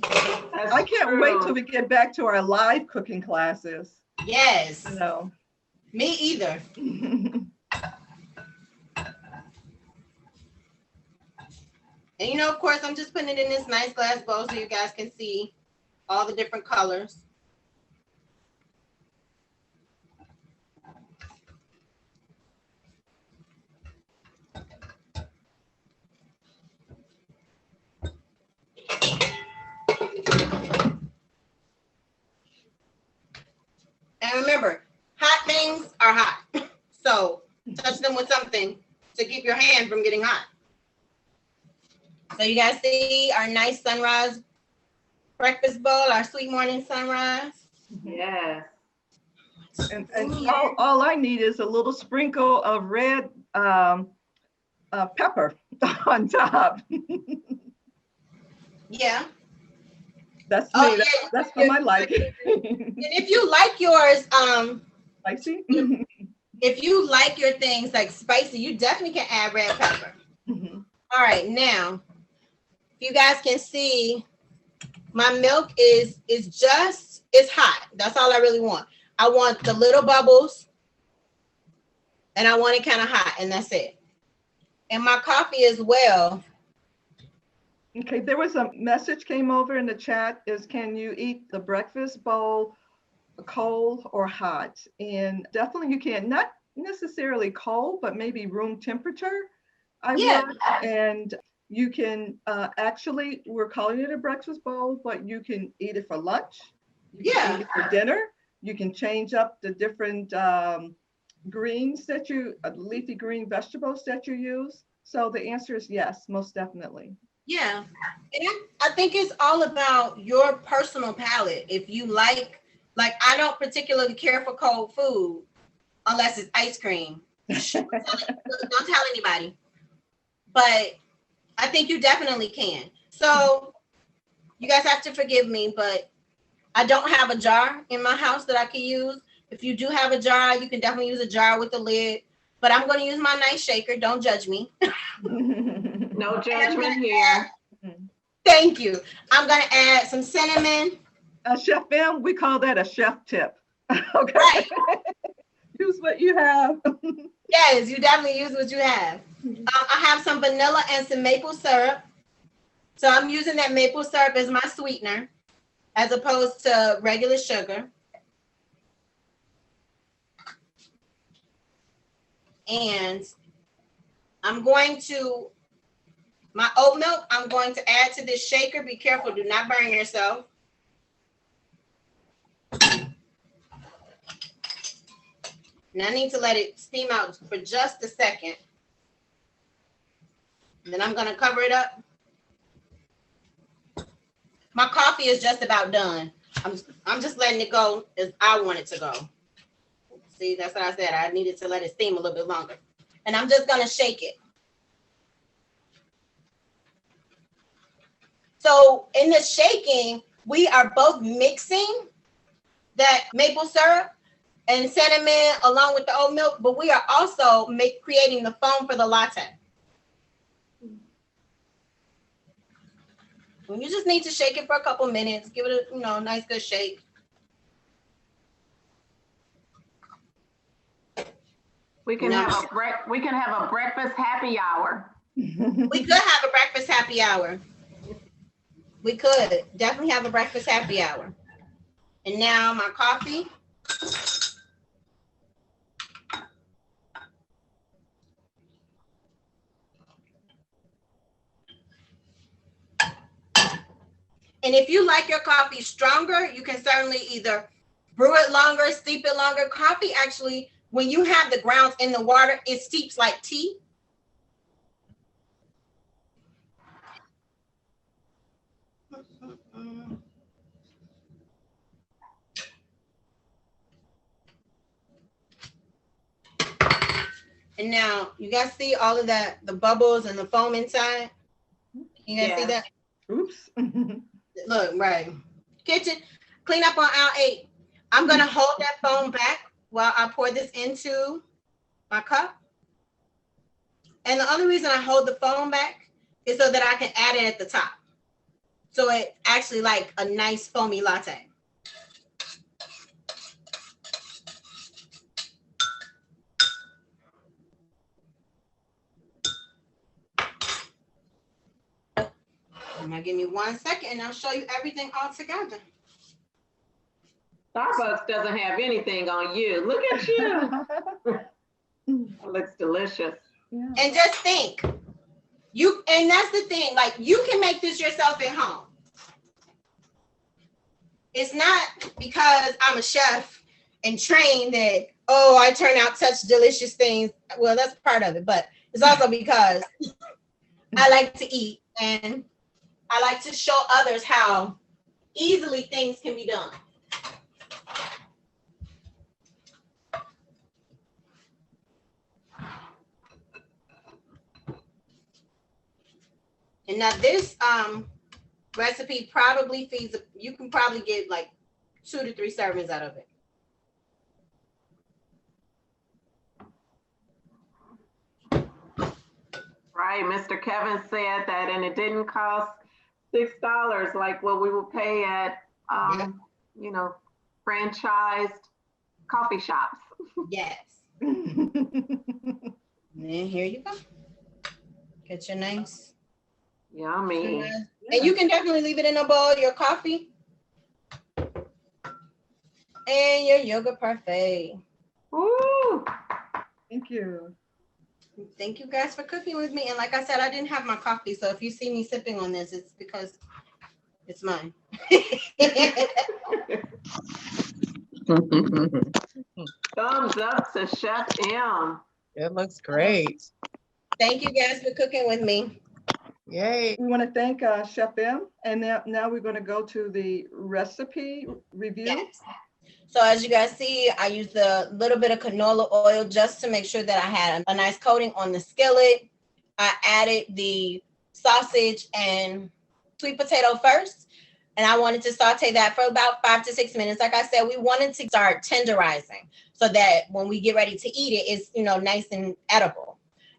S4: That's
S1: I can't wait
S4: true.
S1: till we get back to our live cooking classes.
S3: Yes.
S1: No.
S3: Me either. And of course, I'm just putting it in this nice glass bowl so you guys can see all the different colors. And remember, hot things are hot. So touch them with something to keep your hand from getting hot. So you guys see our nice sunrise breakfast bowl, our sweet morning sunrise.
S4: Yes.
S1: And all I need is a little sprinkle of red pepper on top.
S3: Yeah.
S1: That's me.
S3: Oh,
S1: That's for my liking.
S3: And if you like yours,
S1: Spicy?
S3: if you like your things like spicy, you definitely can add red pepper.
S1: Mhm.
S3: All right, now, if you guys can see, my milk is hot. That's all I really want. I want the little bubbles, and I want it kind of hot, and that's it. And my coffee as well.
S1: Okay, there was a message came over in the chat is, can you eat the breakfast bowl cold or hot? And definitely you can, not necessarily cold, but maybe room temperature. I would. And you can actually, we're calling it a breakfast bowl, but you can eat it for lunch. You can eat it for dinner. You can change up the different greens that leafy green vegetables that you use. So the answer is yes, most definitely.
S3: Yeah, and I think it's all about your personal palate. If you like I don't particularly care for cold food unless it's ice cream. Don't tell anybody. But I think you definitely can. So you guys have to forgive me, but I don't have a jar in my house that I can use. If you do have a jar, you can definitely use a jar with a lid. But I'm going to use my nice shaker. Don't judge me.
S4: No judgment here.
S3: Thank you. I'm going to add some cinnamon.
S1: Chef M, we call that a chef tip. Okay.
S3: Right.
S1: Use what you have.
S3: Yes, you definitely use what you have. I have some vanilla and some maple syrup. So I'm using that maple syrup as my sweetener as opposed to regular sugar. And I'm going to, my oat milk, I'm going to add to this shaker. Be careful, do not burn yourself. And I need to let it steam out for just a second. And then I'm going to cover it up. My coffee is just about done. I'm just letting it go as I want it to go. See, that's what I said. I needed to let it steam a little bit longer. And I'm just going to shake it. So in the shaking, we are both mixing that maple syrup and cinnamon along with the oat milk, but we are also creating the foam for the latte. And you just need to shake it for a couple minutes. Give it a nice good shake.
S4: We can have a breakfast happy hour.
S3: We could have a breakfast happy hour. We could definitely have a breakfast happy hour. And now my coffee. And if you like your coffee stronger, you can certainly either brew it longer, steep it longer. Coffee actually, when you have the grounds in the water, it steeps like tea. And now you guys see all of that, the bubbles and the foam inside? You guys see that?
S1: Oops.
S3: Look, right. Kitchen, clean up on aisle 8. I'm going to hold that foam back while I pour this into my cup. And the only reason I hold the foam back is so that I can add it at the top. So it's actually like a nice foamy latte. Now give me 1 second and I'll show you everything all together.
S4: Starbucks doesn't have anything on you. Look at you. It looks delicious.
S1: Yeah.
S3: And just think, and that's the thing, like you can make this yourself at home. It's not because I'm a chef and trained that, oh, I turn out such delicious things. Well, that's part of it, but it's also because I like to eat and I like to show others how easily things can be done. And now this recipe probably feeds, you can probably get like 2 to 3 servings out of it.
S4: Right, Mr. Kevin said that, and it didn't cost $6 like what we would pay at, you know, franchised coffee shops.
S3: Yes. And here you go. Get your nice.
S4: Yummy.
S3: And you can definitely leave it in a bowl, your coffee. And your yogurt parfait.
S4: Ooh.
S1: Thank you.
S3: Thank you guys for cooking with me. And like I said, I didn't have my coffee. So if you see me sipping on this, it's because it's mine.
S4: Thumbs up to Chef M.
S2: It looks great.
S3: Thank you guys for cooking with me.
S2: Yay.
S1: We want to thank Chef M. And now we're going to go to the recipe review.
S3: Yes. So as you guys see, I used a little bit of canola oil just to make sure that I had a nice coating on the skillet. I added the sausage and sweet potato first, and I wanted to saute that for about 5 to 6 minutes. Like I said, we wanted to start tenderizing so that when we get ready to eat it, it's, you know, nice and edible.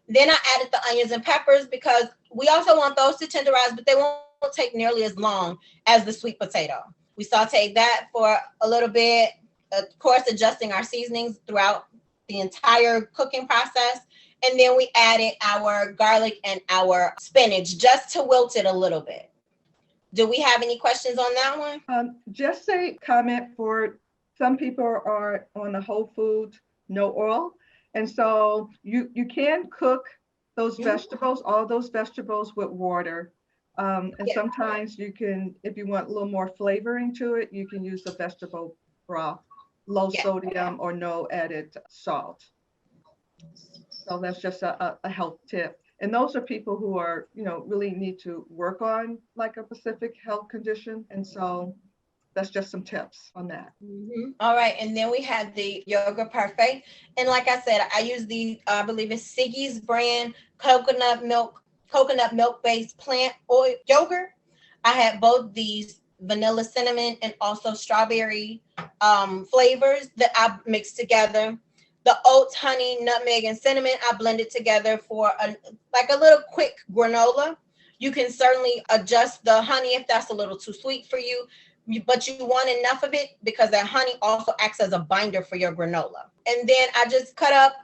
S3: Then I added the onions and peppers because we also want those to tenderize, but they won't take nearly as long as the sweet potato. We sauteed that for a little bit, of course, adjusting our seasonings throughout the entire cooking process. And then we added our garlic and our spinach just to wilt it a little bit. Do we have any questions on that one?
S1: Just a comment for some people are on the whole food, no oil. And so you can cook those vegetables, all those vegetables with water. And sometimes you can, if you want a little more flavoring to it, you can use the vegetable broth, low sodium or no added salt. So that's just a health tip. And those are people who are, you know, really need to work on like a specific health condition. And so that's just some tips on that.
S3: Mm-hmm. All right. And then we have the yogurt parfait. And like I said, I use the, I believe it's Siggy's brand coconut milk based plant oil yogurt. I had both these vanilla cinnamon and also strawberry flavors that I mixed together. The oats, honey, nutmeg, and cinnamon, I blended together for a little quick granola. You can certainly adjust the honey if that's a little too sweet for you, but you want enough of it because that honey also acts as a binder for your granola. And then I just cut up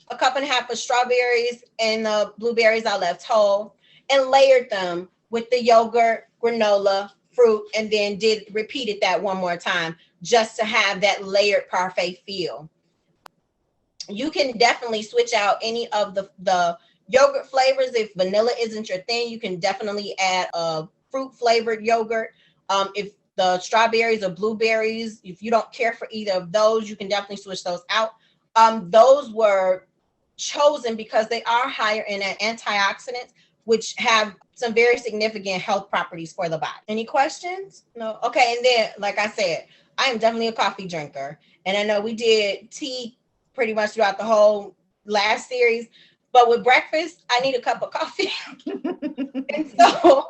S3: a 1.5 cups of strawberries and the blueberries I left whole and layered them with the yogurt, granola, fruit, and then repeated that one more time just to have that layered parfait feel. You can definitely switch out any of the yogurt flavors. If vanilla isn't your thing, you can definitely add a fruit flavored yogurt If the strawberries or blueberries, if you don't care for either of those, you can definitely switch those out. Those were chosen because they are higher in antioxidants, which have some very significant health properties for the body. Any questions? No? Okay, and then, like I said, I am definitely a coffee drinker. And I know we did tea pretty much throughout the whole last series, but with breakfast, I need a cup of coffee. And so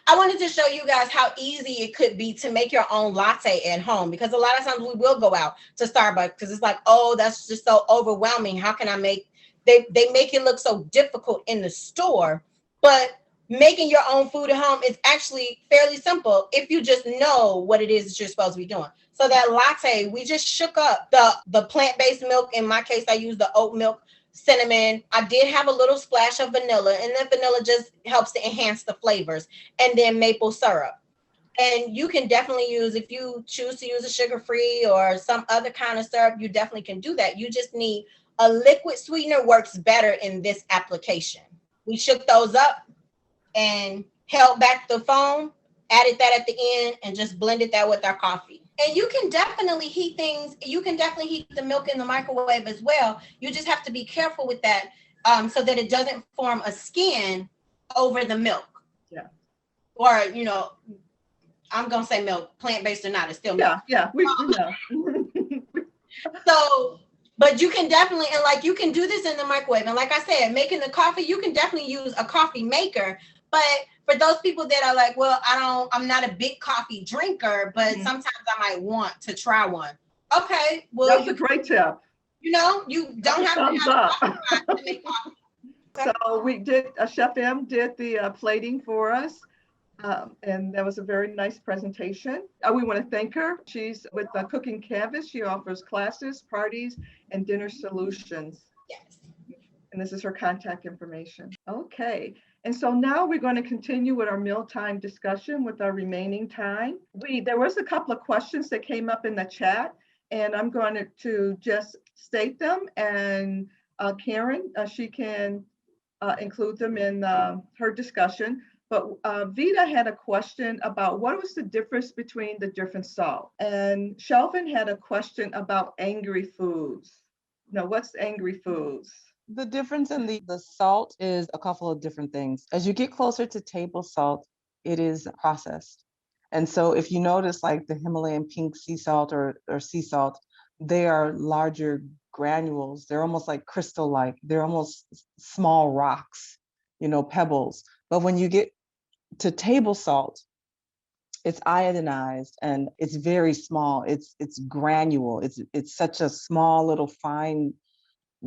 S3: I wanted to show you guys how easy it could be to make your own latte at home, because a lot of times we will go out to Starbucks because it's like, oh, that's just so overwhelming. How can I make, they make it look so difficult in the store, but making your own food at home is actually fairly simple if you just know what it is that you're supposed to be doing. So that latte, we just shook up the plant-based milk. In my case, I use the oat milk, cinnamon. I did have a little splash of vanilla, and then vanilla just helps to enhance the flavors, and then maple syrup. And you can definitely use, if you choose to use a sugar-free or some other kind of syrup, you definitely can do that. You just need a liquid sweetener, works better in this application. We shook those up and held back the foam, added that at the end, and just blended that with our coffee. And you can definitely heat things. You can definitely heat the milk in the microwave as well. You just have to be careful with that, so that it doesn't form a skin over the milk.
S1: Yeah.
S3: Or, you know, I'm going to say milk, plant-based or not, it's still milk.
S1: Yeah, we know.
S3: So, but you can definitely, and like you can do this in the microwave. And like I said, making the coffee, you can definitely use a coffee maker. But for those people that are like, well, I'm not a big coffee drinker, but sometimes I might want to try one. Okay, well,
S1: that's a great tip.
S3: You know, you don't have to have a coffee to make coffee. Okay.
S1: So we did, Chef M did the plating for us. And that was a very nice presentation. We want to thank her. She's with Cooking Canvas. She offers classes, parties, and dinner solutions.
S3: Yes.
S1: And this is her contact information. Okay. And so now we're going to continue with our mealtime discussion with our remaining time. There was a couple of questions that came up in the chat, and I'm going to just state them. And Karen, she can include them in her discussion. But Vita had a question about what was the difference between the different salt. And Shelvin had a question about angry foods. No, what's angry foods?
S2: The difference in the salt is a couple of different things. As you get closer to table salt, it is processed. And so if you notice, like the Himalayan pink sea salt or sea salt, they are larger granules. They're almost like crystal-like. They're almost small rocks, pebbles. But when you get to table salt, it's iodinized and it's very small. It's granule. It's such a small little fine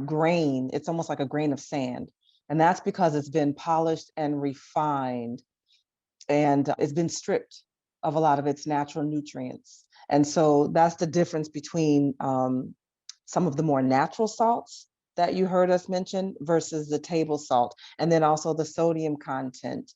S2: grain. It's almost like a grain of sand. And that's because it's been polished and refined, and it's been stripped of a lot of its natural nutrients. And so that's the difference between some of the more natural salts that you heard us mention versus the table salt. And then also the sodium content.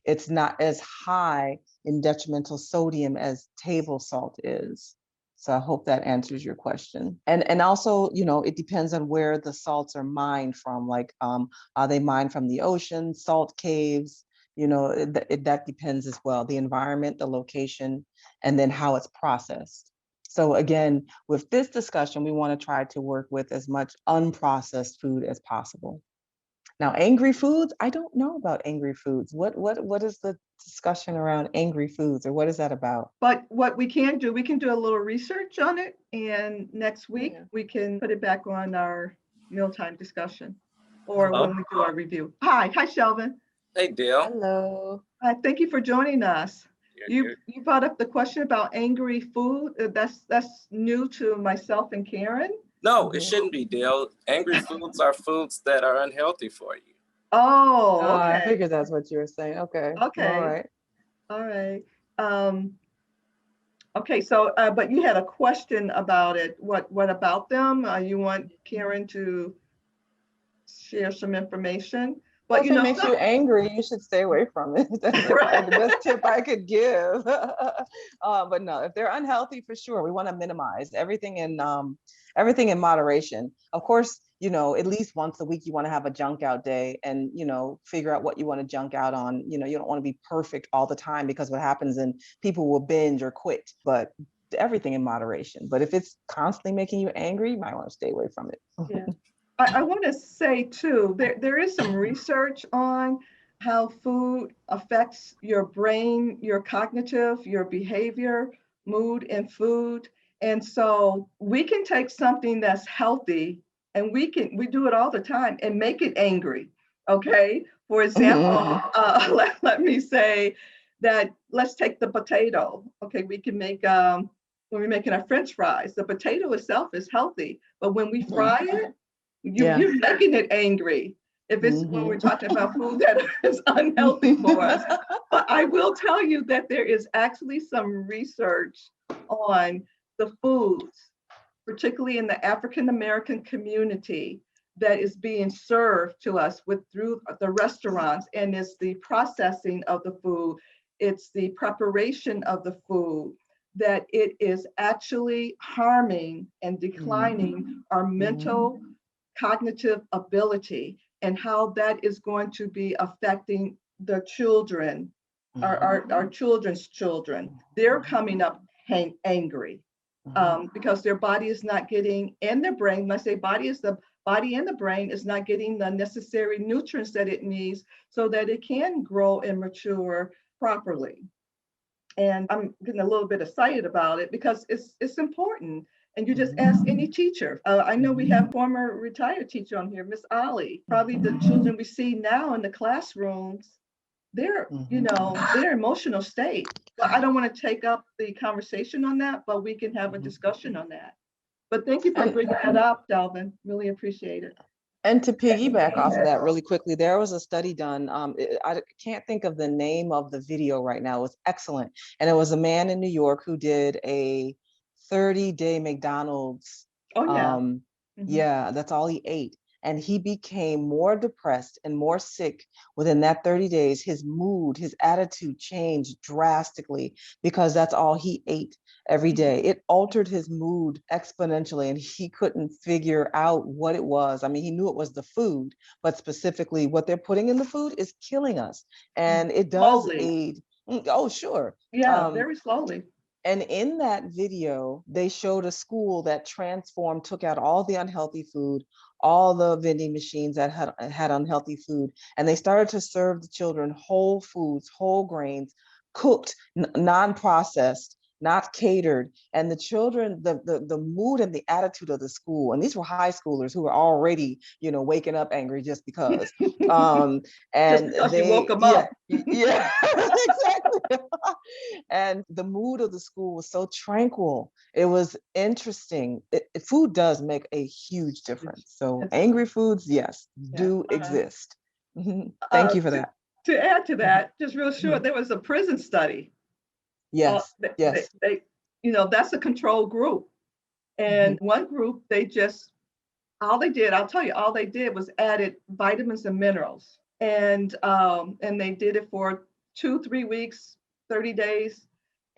S2: It's not as high in detrimental sodium as table salt is. So I hope that answers your question. And also, it depends on where the salts are mined from. Like, are they mined from the ocean, salt caves? That depends as well. The environment, the location, and then how it's processed. So again, with this discussion, we want to try to work with as much unprocessed food as possible. Now, angry foods, I don't know about angry foods. What is the discussion around angry foods, or what is that about?
S1: But what we can do a little research on it, and next week we can put it back on our mealtime discussion, or when we do our review. Hi, Shelvin.
S5: Hey, Dale.
S2: Hello.
S1: Thank you for joining us.
S5: You're
S1: You brought up the question about angry food. That's new to myself and Karen.
S5: No, it shouldn't be, Dale. Angry foods are foods that are unhealthy for you.
S1: Oh, okay.
S2: I figured that's what you were saying. Okay.
S1: Okay. All right. Okay, so, but you had a question about it. What about them? You want Karen to share some information? But
S2: if it makes you angry, you should stay away from it. That's the best tip I could give. But no, if they're unhealthy, for sure, we want to minimize everything in moderation. Of course, you know, at least once a week, you want to have a junk out day and, you know, figure out what you want to junk out on. You know, you don't want to be perfect all the time, because what happens is people will binge or quit, but everything in moderation. But if it's constantly making you angry, you might want to stay away from it.
S1: Yeah. I want to say too, there is some research on how food affects your brain, your cognitive, your behavior, mood, and food. And so we can take something that's healthy and we do it all the time and make it angry. Okay. For example, let me say that let's take the potato. Okay. We can make, when we're making our French fries, the potato itself is healthy, but when we fry it, you're making it angry. If it's when we're talking about food that is unhealthy for us. But I will tell you that there is actually some research on the foods, particularly in the African American community, that is being served to us through the restaurants, and it's the processing of the food, it's the preparation of the food, that it is actually harming and declining our mental cognitive ability, and how that is going to be affecting the children, our children's children. They're coming up angry because their body is not getting, and their brain, when I say body, is the body and the brain is not getting the necessary nutrients that it needs so that it can grow and mature properly. And I'm getting a little bit excited about it because it's important. And you just ask any teacher. I know we have former retired teacher on here, Miss Ollie. Probably the children we see now in the classrooms, their emotional state. But I don't want to take up the conversation on that, but we can have a discussion on that. But thank you for bringing that up, Delvin. Really appreciate it.
S2: And to piggyback off of that really quickly, there was a study done. I can't think of the name of the video right now. It was excellent. And it was a man in New York who did a 30-day McDonald's.
S1: Oh, yeah.
S2: Yeah, that's all he ate. And he became more depressed and more sick within that 30 days. His mood, his attitude changed drastically because that's all he ate every day. It altered his mood exponentially, and he couldn't figure out what it was. I mean, he knew it was the food, but specifically what they're putting in the food is killing us. And it does aid. Oh, sure.
S1: Yeah, very slowly.
S2: And in that video, they showed a school that transformed, took out all the unhealthy food, all the vending machines that had unhealthy food, and they started to serve the children whole foods, whole grains, cooked, non-processed, not catered. And the children, the mood and the attitude of the school, and these were high schoolers who were already, waking up angry just because. And
S1: just because you woke them up.
S2: Yeah, exactly. And the mood of the school was so tranquil. It was interesting. Food does make a huge difference. So angry foods, yes, do exist. Thank you for that.
S1: To add to that, just real short, there was a prison study.
S2: Yes,
S1: yes. They, that's a control group. And one group, all they did was added vitamins and minerals. And they did it for 2-3 weeks, 30 days.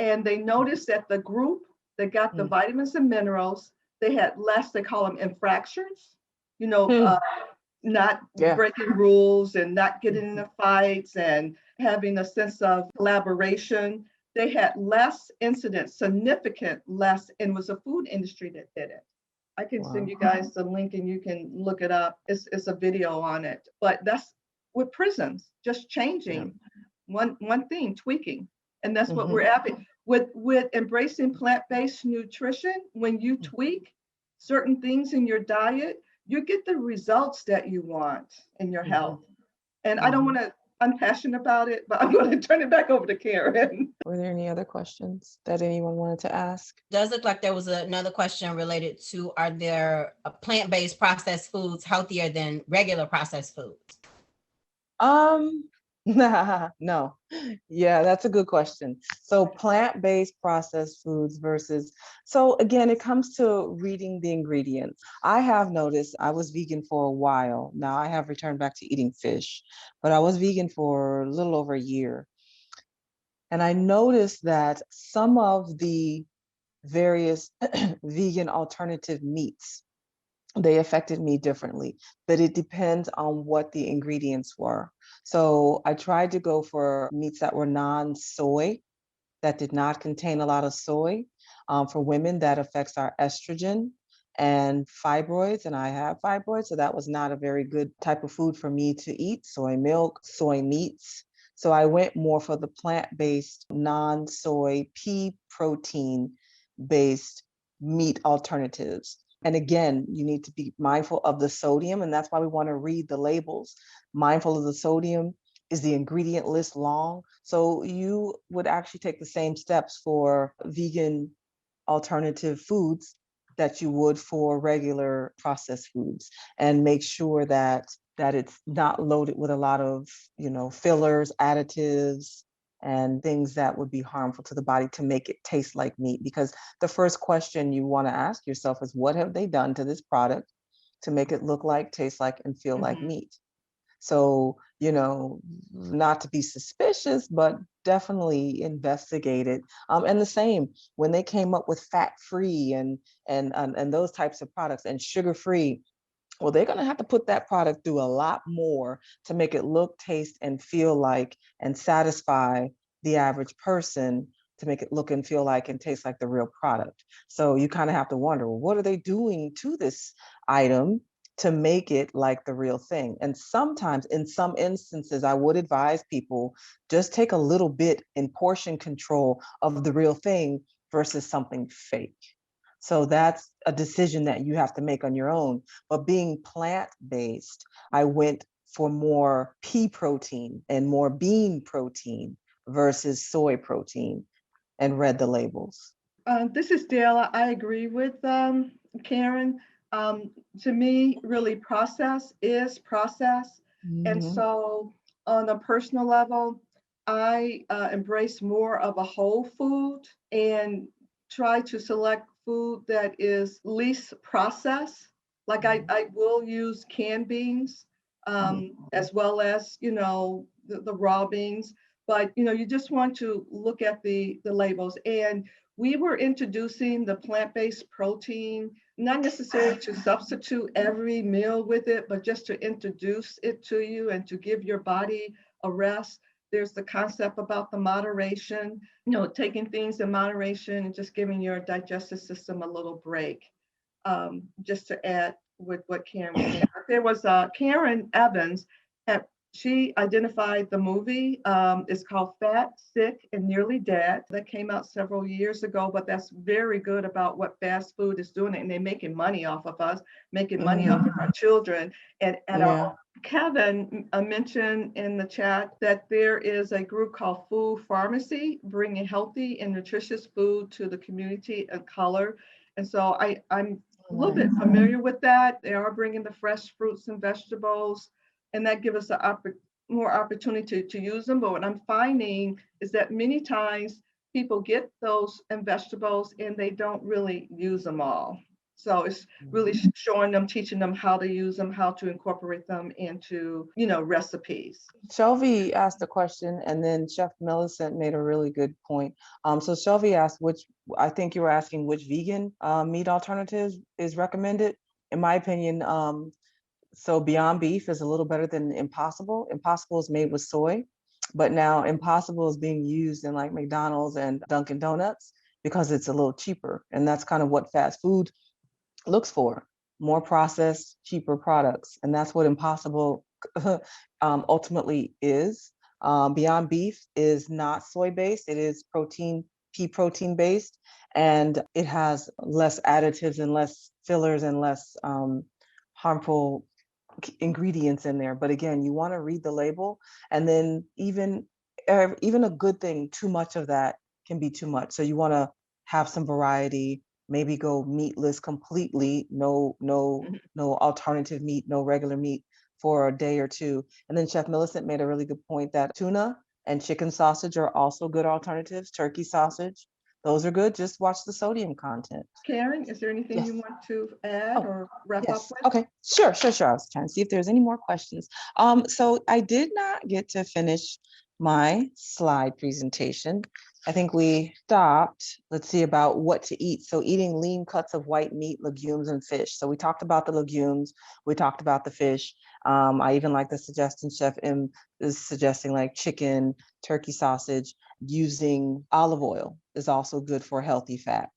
S1: And they noticed that the group that got the vitamins and minerals, they had less, they call them infractions, not breaking rules and not getting into fights and having a sense of collaboration. They had less incidents, significant less, and it was the food industry that did it. I can send you guys the link and you can look it up. It's a video on it. But that's with prisons, just changing one thing, tweaking. And that's what we're having. With embracing plant-based nutrition, when you tweak certain things in your diet, you get the results that you want in your health. And I don't want to, I'm passionate about it, but I'm going to turn it back over to Karen.
S2: Were there any other questions that anyone wanted to ask?
S3: Does look like there was another question related to, are there plant-based processed foods healthier than regular processed foods?
S2: No. Yeah, that's a good question. So plant-based processed foods so again, it comes to reading the ingredients. I have noticed, I was vegan for a while. Now I have returned back to eating fish, but I was vegan for a little over a year. And I noticed that some of the various vegan alternative meats they affected me differently, but it depends on what the ingredients were. So I tried to go for meats that were non-soy, that did not contain a lot of soy. For women, that affects our estrogen and fibroids, and I have fibroids, so that was not a very good type of food for me to eat. Soy milk, soy meats. So I went more for the plant-based, non-soy, pea protein-based meat alternatives. And again, you need to be mindful of the sodium, and that's why we want to read the labels. Mindful of the sodium. Is the ingredient list long? So you would actually take the same steps for vegan alternative foods that you would for regular processed foods, and make sure that it's not loaded with a lot of, fillers, additives, and things that would be harmful to the body to make it taste like meat. Because the first question you want to ask yourself is, what have they done to this product to make it look like, taste like, and feel like meat? So, not to be suspicious, but definitely investigate it. And the same when they came up with fat-free and those types of products and sugar-free. Well, they're going to have to put that product through a lot more to make it look, taste, and feel like and satisfy the average person, to make it look and feel like and taste like the real product. So you kind of have to wonder, well, what are they doing to this item to make it like the real thing? And sometimes, in some instances, I would advise people just take a little bit in portion control of the real thing versus something fake. So that's a decision that you have to make on your own. But being plant-based, I went for more pea protein and more bean protein versus soy protein, and read the labels.
S1: This is Dale. I agree with Karen. To me, really, process is process. And
S2: Mhm.
S1: so, on a personal level, I embrace more of a whole food and try to select food that is least processed. Like I will use canned beans as well as, the raw beans. But, you just want to look at the labels. And we were introducing the plant-based protein, not necessarily to substitute every meal with it, but just to introduce it to you and to give your body a rest. There's the concept about the moderation, taking things in moderation and just giving your digestive system a little break. Just to add with what Karen was saying. There was Karen Evans, at, she identified the movie. It's called Fat, Sick, and Nearly Dead. That came out several years ago, but that's very good about what fast food is doing. And they're making money off of us, making money off of our children. And
S2: Yeah.
S1: Kevin mentioned in the chat that there is a group called Food Pharmacy, bringing healthy and nutritious food to the community of color. And so I'm a little bit familiar with that. They are bringing the fresh fruits and vegetables, and that gives us more opportunity to use them. But what I'm finding is that many times people get those and vegetables and they don't really use them all. So it's really showing them, teaching them how to use them, how to incorporate them into, recipes.
S2: Shelby asked a question, and then Chef Millicent made a really good point. So Shelby asked I think you were asking which vegan meat alternatives is recommended. In my opinion, so Beyond Beef is a little better than Impossible. Impossible is made with soy, but now Impossible is being used in like McDonald's and Dunkin' Donuts because it's a little cheaper. And that's kind of what fast food looks for, more processed, cheaper products. And that's what Impossible ultimately is. Beyond Beef is not soy-based, it is pea protein based, and it has less additives and less fillers and less harmful ingredients in there. But again, you want to read the label, and then even a good thing, too much of that can be too much. So you want to have some variety, maybe go meatless completely, no alternative meat, no regular meat for a day or two. And then Chef Millicent made a really good point that tuna and chicken sausage are also good alternatives. Turkey sausage, those are good. Just watch the sodium content.
S1: Karen, is there anything
S2: Yes.
S1: you want to add or wrap up
S2: Yes.
S1: with?
S2: Okay. Sure. I was trying to see if there's any more questions. So I did not get to finish my slide presentation. I think we stopped, let's see, about what to eat. So eating lean cuts of white meat, legumes, and fish. So we talked about the legumes, we talked about the fish. I even like the suggestion Chef M is suggesting, like chicken, turkey sausage, using olive oil is also good for healthy fat.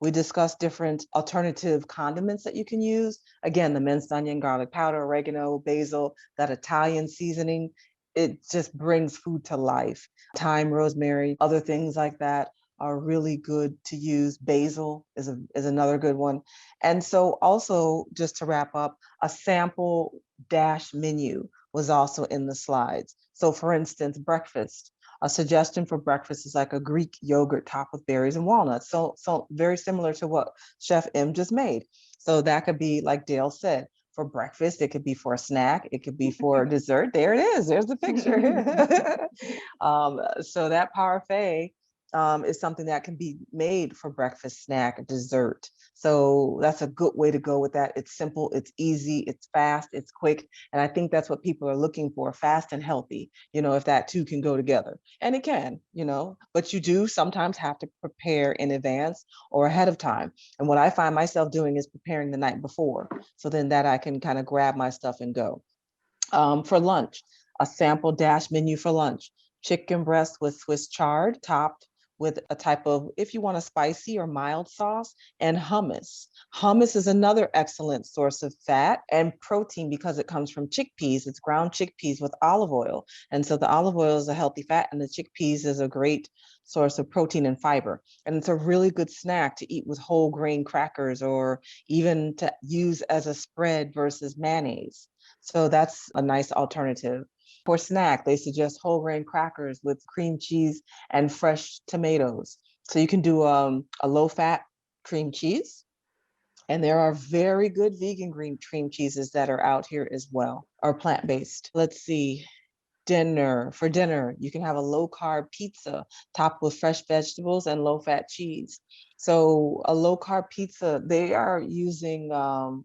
S2: We discussed different alternative condiments that you can use. Again, the minced onion, garlic powder, oregano, basil, that Italian seasoning, it just brings food to life. Thyme, rosemary, other things like that are really good to use. Basil is another good one. And so also, just to wrap up, a sample dash menu was also in the slides. So for instance, breakfast. A suggestion for breakfast is like a Greek yogurt topped with berries and walnuts. So very similar to what Chef M just made. So that could be, like Dale said, for breakfast, it could be for a snack, it could be for dessert. There it is, there's the picture. So that parfait is something that can be made for breakfast, snack, dessert. So that's a good way to go with that. It's simple, it's easy, it's fast, it's quick. And I think that's what people are looking for, fast and healthy, if that two can go together. And it can, but you do sometimes have to prepare in advance or ahead of time. And what I find myself doing is preparing the night before. So then that I can kind of grab my stuff and go. For lunch, a sample dash menu for lunch: chicken breast with Swiss chard, topped with a type of, if you want a spicy or mild sauce, and hummus. Hummus is another excellent source of fat and protein because it comes from chickpeas. It's ground chickpeas with olive oil. And so the olive oil is a healthy fat, and the chickpeas is a great source of protein and fiber. And it's a really good snack to eat with whole grain crackers, or even to use as a spread versus mayonnaise. So that's a nice alternative. For snack, they suggest whole grain crackers with cream cheese and fresh tomatoes. So you can do a low fat cream cheese. And there are very good vegan green cream cheeses that are out here as well, or plant-based. Let's see. For dinner, you can have a low carb pizza topped with fresh vegetables and low fat cheese. So a low carb pizza, they are using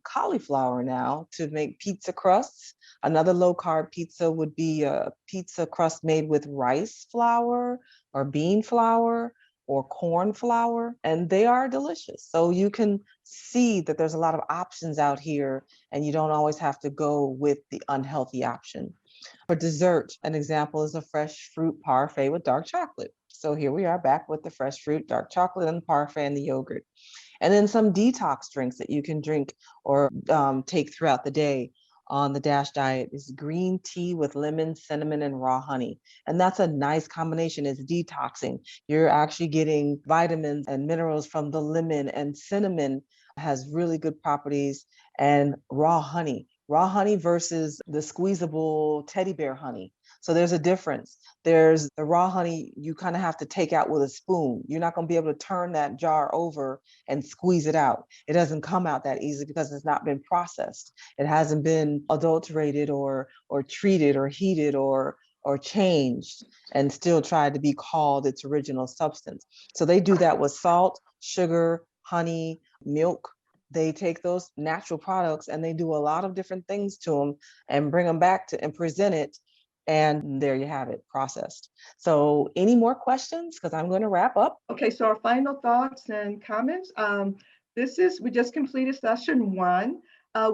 S2: cauliflower now to make pizza crusts. Another low carb pizza would be a pizza crust made with rice flour or bean flour or corn flour, and they are delicious. So you can see that there's a lot of options out here, and you don't always have to go with the unhealthy option. For dessert, an example is a fresh fruit parfait with dark chocolate. So here we are back with the fresh fruit, dark chocolate, and the parfait and the yogurt. And then some detox drinks that you can drink or take throughout the day on the DASH diet is green tea with lemon, cinnamon, and raw honey. And that's a nice combination. It's detoxing. You're actually getting vitamins and minerals from the lemon, and cinnamon has really good properties, and raw honey. Raw honey versus the squeezable teddy bear honey. So there's a difference. There's the raw honey you kind of have to take out with a spoon. You're not going to be able to turn that jar over and squeeze it out. It doesn't come out that easy because it's not been processed. It hasn't been adulterated or treated or heated or changed and still tried to be called its original substance. So they do that with salt, sugar, honey, milk. They take those natural products and they do a lot of different things to them and bring them back to and present it. And there you have it, processed. So any more questions? Because I'm going to wrap up.
S1: Okay, so our final thoughts and comments. We just completed session 1.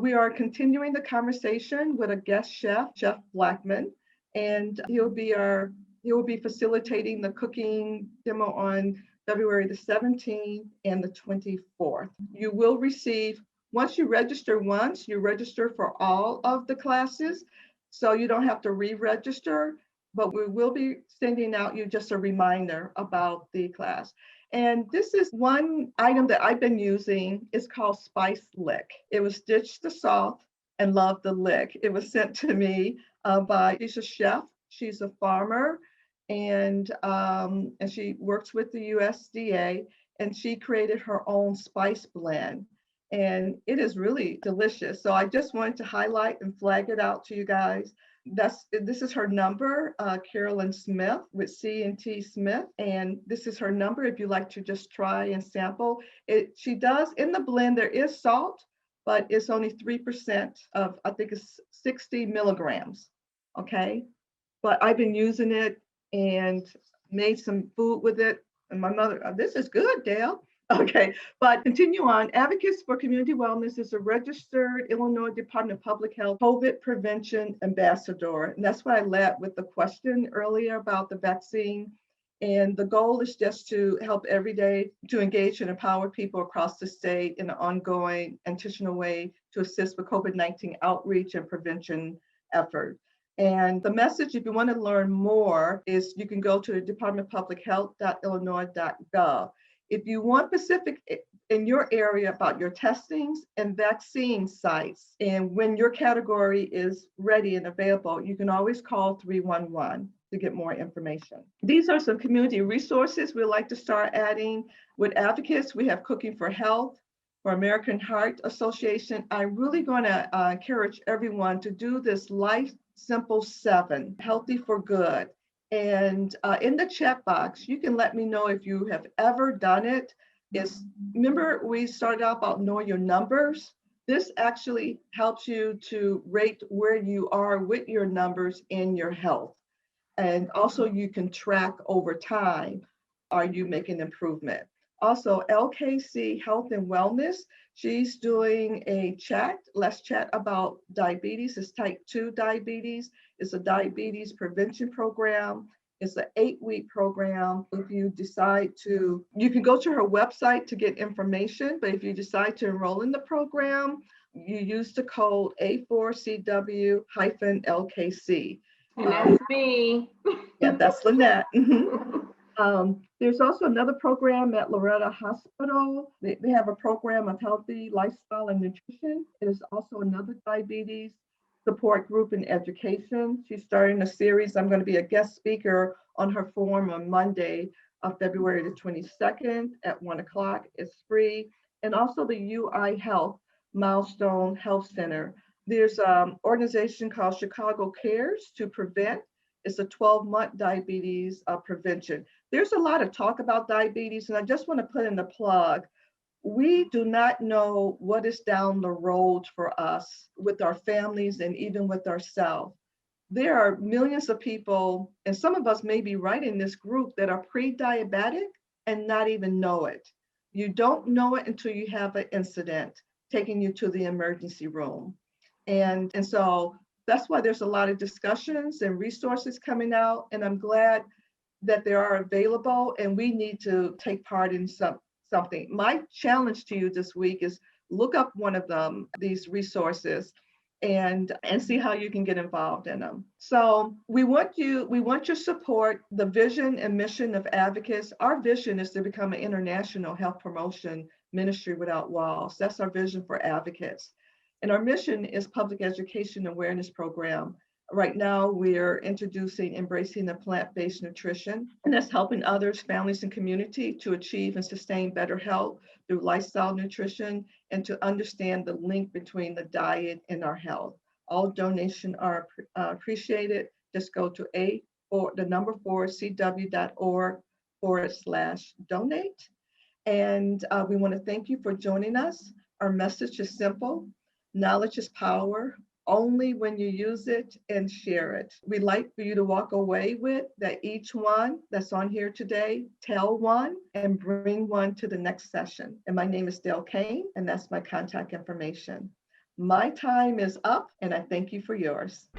S1: We are continuing the conversation with a guest chef, Chef Blackman, and he will be facilitating the cooking demo on February the 17th and the 24th. You will receive, once you register for all of the classes, so you don't have to re-register, but we will be sending out you just a reminder about the class. And this is one item that I've been using. It's called Spice Lick. It was Ditch the Salt and Love the Lick. It was sent to me she's a chef, she's a farmer, and she works with the USDA, and she created her own spice blend. And it is really delicious. So I just wanted to highlight and flag it out to you guys. This is her number, Carolyn Smith with C&T Smith, and this is her number if you like to just try and sample. She does, in the blend, there is salt, but it's only 3% of, I think it's 60 milligrams, okay? But I've been using it and made some food with it. And my mother, this is good, Dale. Okay, but continue on. Advocates for Community Wellness is a registered Illinois Department of Public Health COVID prevention ambassador. And that's why I led with the question earlier about the vaccine. And the goal is just to help every day to engage and empower people across the state in an ongoing, intentional way to assist with COVID-19 outreach and prevention effort. And the message, if you want to learn more, is you can go to the Department of Public Health.illinois.gov. If you want specific in your area about your testings and vaccine sites, and when your category is ready and available, you can always call 311 to get more information. These are some community resources we'd like to start adding with advocates. We have Cooking for Health, for American Heart Association. I'm really going to encourage everyone to do this Life Simple 7, Healthy for Good. And in the chat box, you can let me know if you have ever done it. Remember we started out about know your numbers. This actually helps you to rate where you are with your numbers in your health. And also you can track over time, are you making improvement? Also, LKC Health and Wellness, she's doing a chat. Let's chat about diabetes. It's type 2 diabetes. It's a diabetes prevention program. It's an 8-week program. If you decide to, you can go to her website to get information, but if you decide to enroll in the program, you use the code A4CW-LKC.
S4: And that's me.
S1: Yeah, that's Lynette. There's also another program at Loretta Hospital. They have a program of healthy lifestyle and nutrition. There's also another diabetes support group in education. She's starting a series. I'm going to be a guest speaker on her forum on Monday, February the 22nd at 1 o'clock. It's free. And also the UI Health Milestone Health Center. There's an organization called Chicago Cares to Prevent. It's a 12-month diabetes prevention. There's a lot of talk about diabetes, and I just want to put in the plug. We do not know what is down the road for us with our families and even with ourselves. There are millions of people, and some of us may be right in this group, that are pre-diabetic and not even know it. You don't know it until you have an incident taking you to the emergency room. And so that's why there's a lot of discussions and resources coming out, and I'm glad that they are available, and we need to take part in something. My challenge to you this week is look up one of them, these resources, and see how you can get involved in them. So we want your support. The vision and mission of advocates. Our vision is to become an international health promotion ministry without walls. That's our vision for advocates. And our mission is public education awareness program. Right now, we're introducing Embracing the Plant-Based Nutrition, and that's helping others, families, and community to achieve and sustain better health through lifestyle nutrition and to understand the link between the diet and our health. All donations are appreciated. Just go to A4CW.org/donate. And we want to thank you for joining us. Our message is simple. Knowledge is power, only when you use it and share it. We'd like for you to walk away with that each one that's on here today, tell one and bring one to the next session. And my name is Dale Kane, and that's my contact information. My time is up, and I thank you for yours.